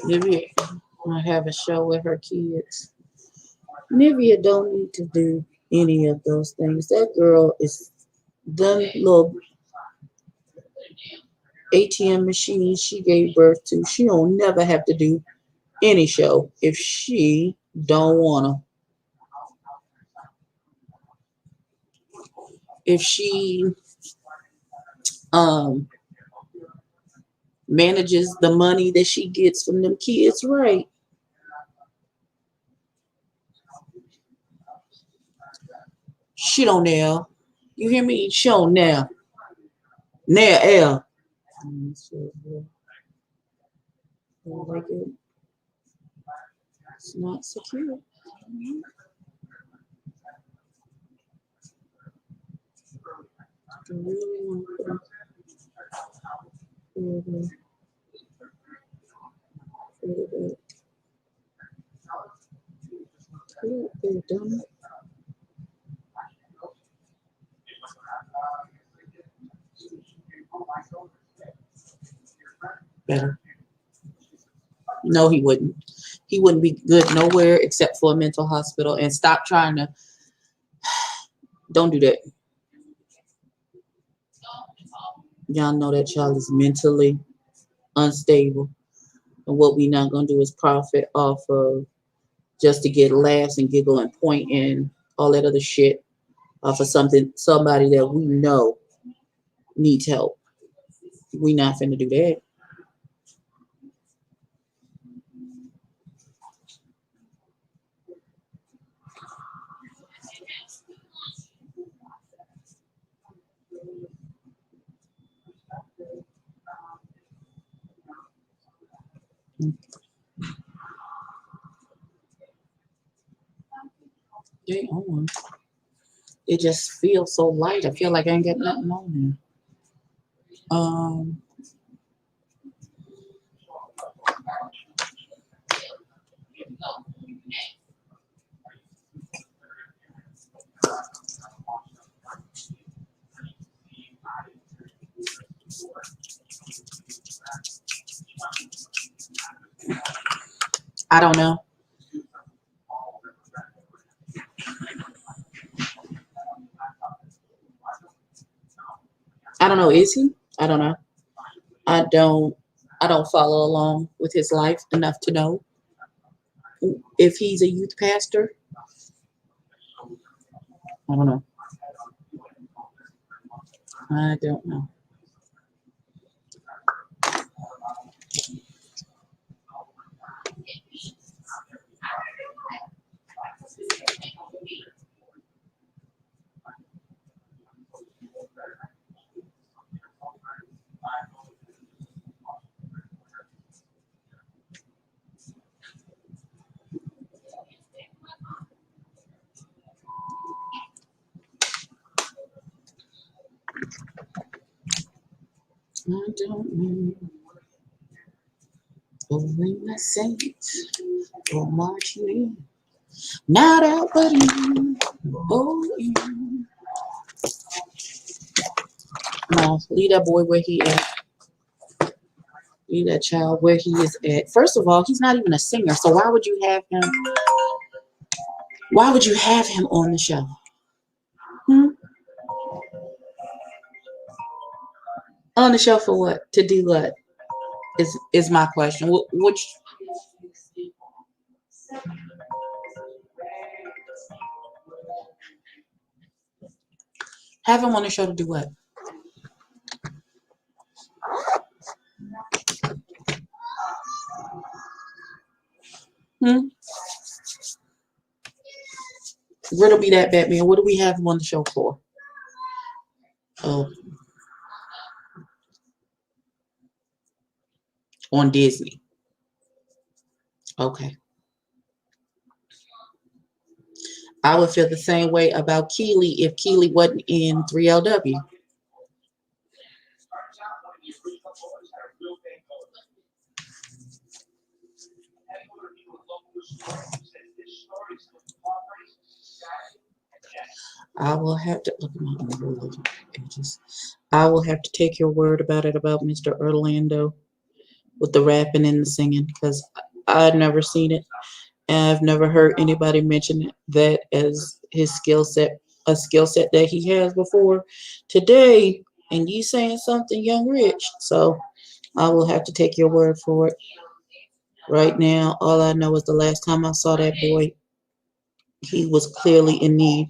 S1: Nivea, I have a show with her kids. Nivea don't need to do any of those things. That girl is done little ATM machine she gave birth to. She don't never have to do any show if she don't wanna. If she um manages the money that she gets from them kids right. She don't nail. You hear me? She don't nail. Nail L. Like it's not secure. I really want to put it Better. No, he wouldn't. He wouldn't be good nowhere except for a mental hospital. And stop trying to. Don't do that. Y'all know that child is mentally unstable. And what we not gonna do is profit off of just to get laughs and giggle and point and all that other shit off of somebody that we know needs help. We not finna do that. They on. It just feels so light. I feel like I ain't got nothing on here. I don't know. I don't know. Is he? I don't know. I don't. I don't follow along with his life enough to know if he's a youth pastor. I don't know. I don't know. I don't know. Oh, when the saints go marching in, not out but in. Oh, in. No, leave that boy where he at. Leave that child where he is at. First of all, he's not even a singer, so why would you have him? Why would you have him on the show? Hmm? On the show for what? To do what? Is my question. Which have him on the show to do what? Hmm? Riddle me that, Batman. What do we have him on the show for? Oh, on Disney. Okay. I would feel the same way about Keely if Keely wasn't in 3LW. I will have to look at my own pages. I will have to take your word about it about Mr. Orlando with the rapping and the singing because I've never seen it. And I've never heard anybody mention that as his skill set, a skill set that he has before today. And you saying something, Young Rich. So I will have to take your word for it. Right now, all I know is the last time I saw that boy, he was clearly in need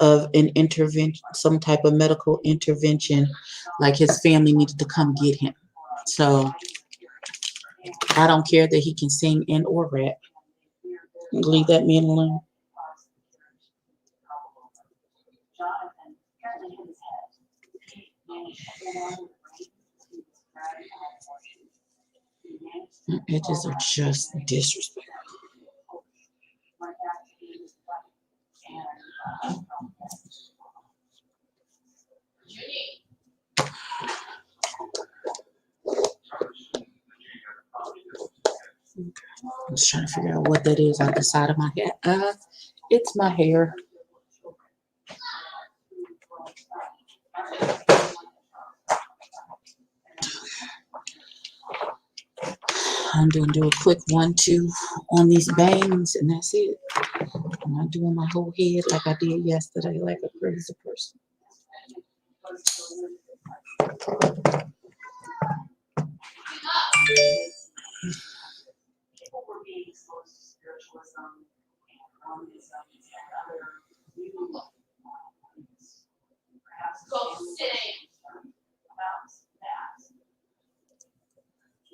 S1: of an intervention, some type of medical intervention, like his family needed to come get him. So I don't care that he can sing and or rap. Leave that man alone. Edges are just disrespectful. I'm just trying to figure out what that is on the side of my head. It's my hair. I'm gonna do a quick 1-2 on these bangs, and that's it. I'm not doing my whole head like I did yesterday, like a crazy person.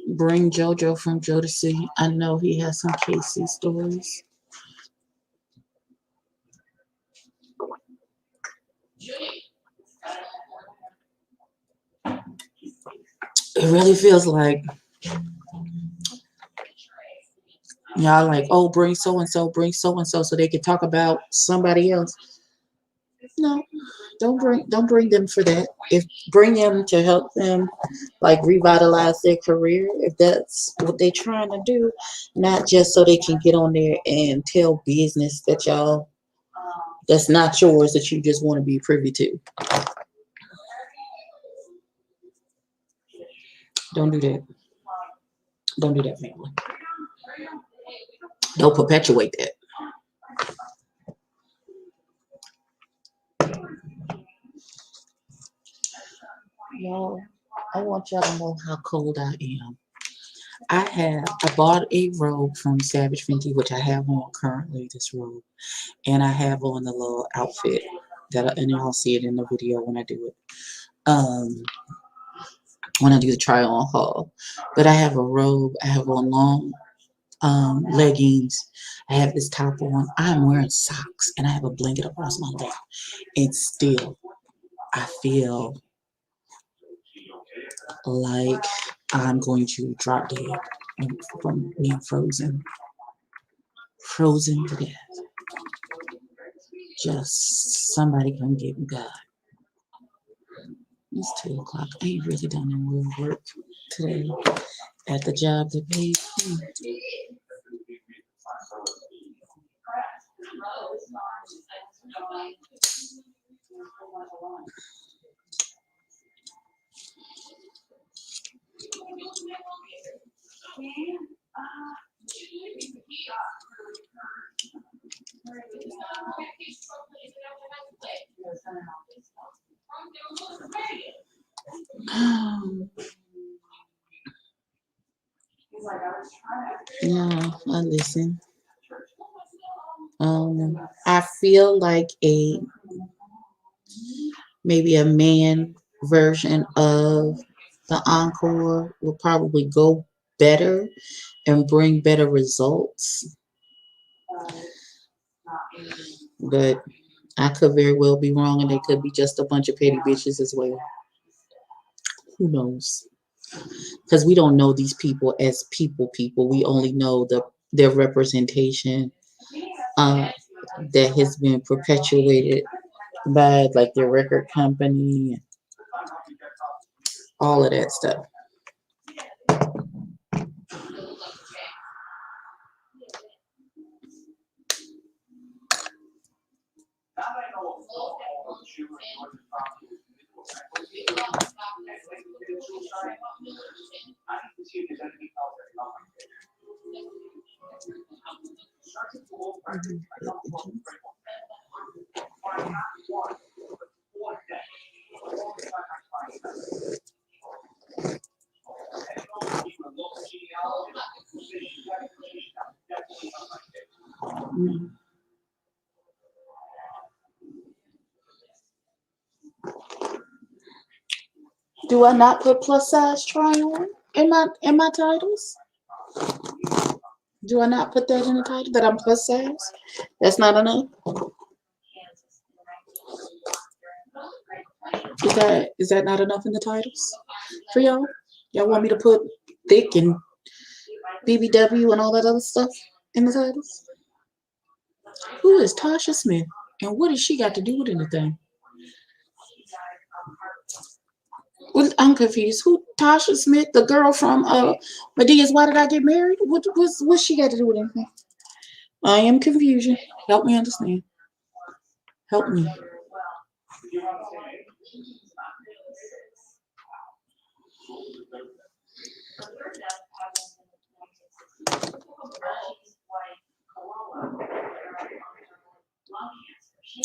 S1: Bring JoJo from Jodeci. I know he has some Casey stories. It really feels like y'all like, oh, bring so and so, so they can talk about somebody else. No, don't bring them for that. If bring them to help them like revitalize their career, if that's what they're trying to do, not just so they can get on there and tell business that y'all that's not yours that you just want to be privy to. Don't do that. Don't do that, family. Don't perpetuate that. Y'all, I want y'all to know how cold I am. I bought a robe from Savage Fenty, which I have on currently, this robe. And I have on the little outfit and y'all see it in the video when I do it. Um when I do the try on haul. But I have a robe, I have on long leggings, I have this top on, I'm wearing socks, and I have a blanket across my leg. And still I feel like I'm going to drop dead from being frozen to death. Just somebody come get me, God. It's 2 o'clock. I ain't really done no real work today at the job that pays me. No, I listen. I feel like maybe a man version of the encore will probably go better and bring better results. But I could very well be wrong, and they could be just a bunch of petty bitches as well. Who knows? Because we don't know these people as people. We only know their representation uh, that has been perpetuated by like their record company and all of that stuff. Do I not put plus size try on in my titles? Do I not put that in the title that I'm plus size? That's not enough. Is that not enough in the titles for y'all? Y'all want me to put thick and BBW and all that other stuff in the titles? Who is Tasha Smith? And what has she got to do with anything? Well, I'm confused. Who Tasha Smith, the girl from Medea's Why Did I Get Married? What's she got to do with anything? I am confusion. Help me understand. Help me.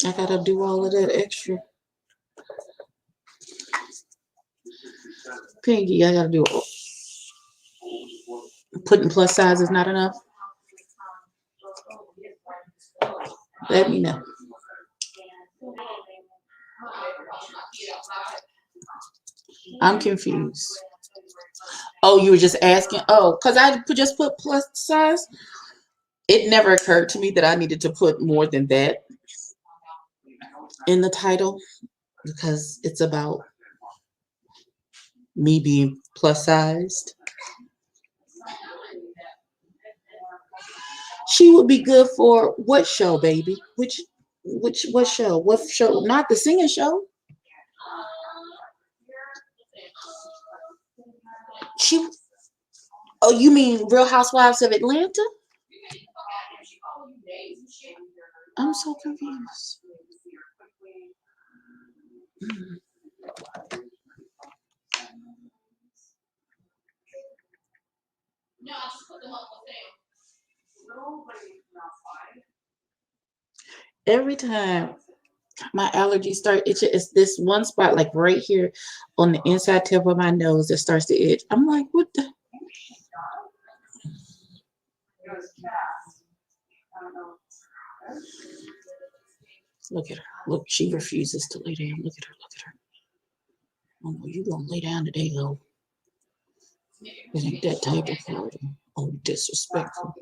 S1: I gotta do all of that extra. Piggy, I gotta do putting plus size is not enough. Let me know. I'm confused. Oh, you were just asking? Oh, because just put plus size. It never occurred to me that I needed to put more than that in the title because it's about me being plus sized. She would be good for what show, baby? What show? What show? Not the singing show. She Oh, you mean Real Housewives of Atlanta? I'm so confused. Every time my allergies start itching, it's this one spot, like right here on the inside tip of my nose, that starts to itch. I'm like, what the? Look at her. Look, she refuses to lay down. Look at her. Look at her. Oh no, you gonna lay down today, though. It ain't that type of party. Oh, disrespectful.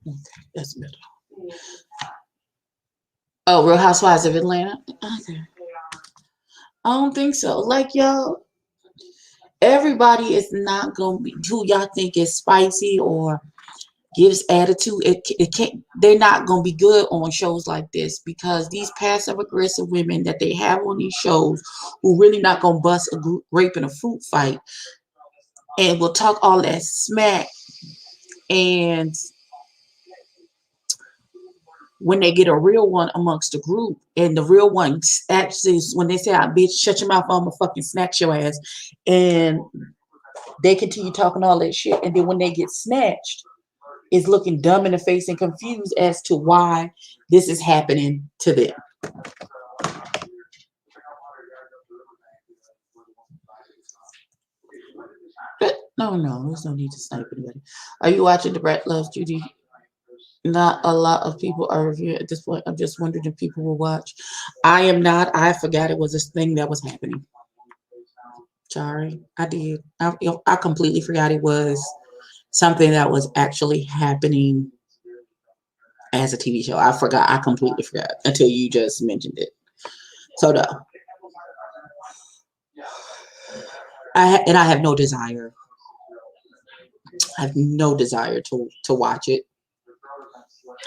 S1: Okay, that's better. Oh, Real Housewives of Atlanta? Okay. I don't think so. Like, y'all, everybody is not gonna be who y'all think is spicy or gives attitude. It can't. They're not gonna be good on shows like this because these passive aggressive women that they have on these shows, who really not gonna bust a rape and a fruit fight, and will talk all that smack, and when they get a real one amongst the group, and the real one actually, when they say, "I bitch, shut your mouth, I'm gonna fucking snatch your ass," and they continue talking all that shit, and then when they get snatched, is looking dumb in the face and confused as to why this is happening to them. But no, there's no need to snipe anybody. Are you watching The Brat Loves Judy? Not a lot of people are reviewing at this point. I'm just wondering if people will watch. I am not. I forgot it was this thing that was happening. Sorry, I did. I completely forgot it was something that was actually happening as a TV show. I forgot. I completely forgot until you just mentioned it. So no, I have no desire. I have no desire to watch it.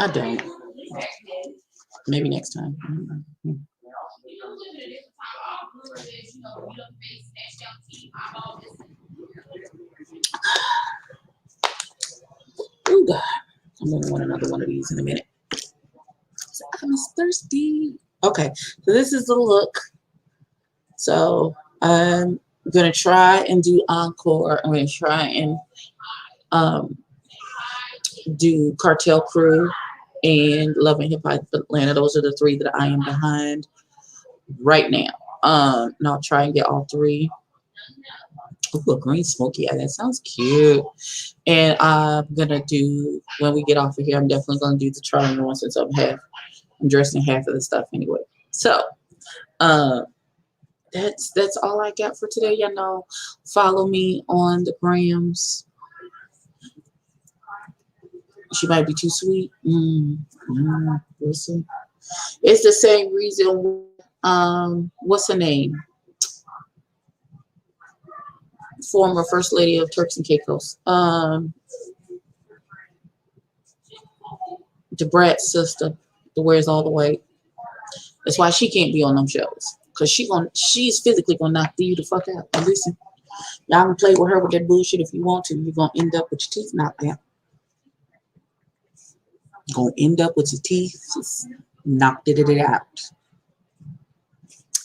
S1: I don't. Maybe next time. Oh God, I'm gonna want another one of these in a minute. I'm thirsty. Okay, so this is the look. So I'm gonna try and do Encore. I'm gonna try and do Cartel Crew and Love and Hip Hop Atlanta. Those are the three that I am behind right now. And I'll try and get all three. Ooh, a green smoky eye. That sounds cute. And I'm gonna do, when we get off of here, I'm definitely gonna do the trying on since I'm dressing half of the stuff anyway. So that's all I got for today. Y'all know, follow me on the grams. She might be too sweet. We'll see. It's the same reason. What's her name? Former First Lady of Turks and Caicos. The Brat's sister, the Wears All the Way. That's why she can't be on them shows. Cause she's physically gonna knock you the fuck out. And listen, y'all can play with her with that bullshit if you want to. You're gonna end up with your teeth knocked out. You're gonna end up with your teeth just knocked it out.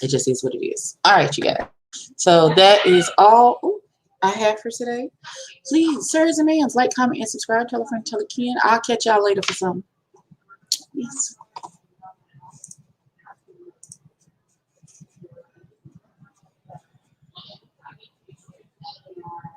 S1: It just is what it is. All right, you guys. So that is all I have for today. Please, sirs and ma'ams, like, comment, and subscribe. Tell a friend, tell a kin. I'll catch y'all later for something. Peace.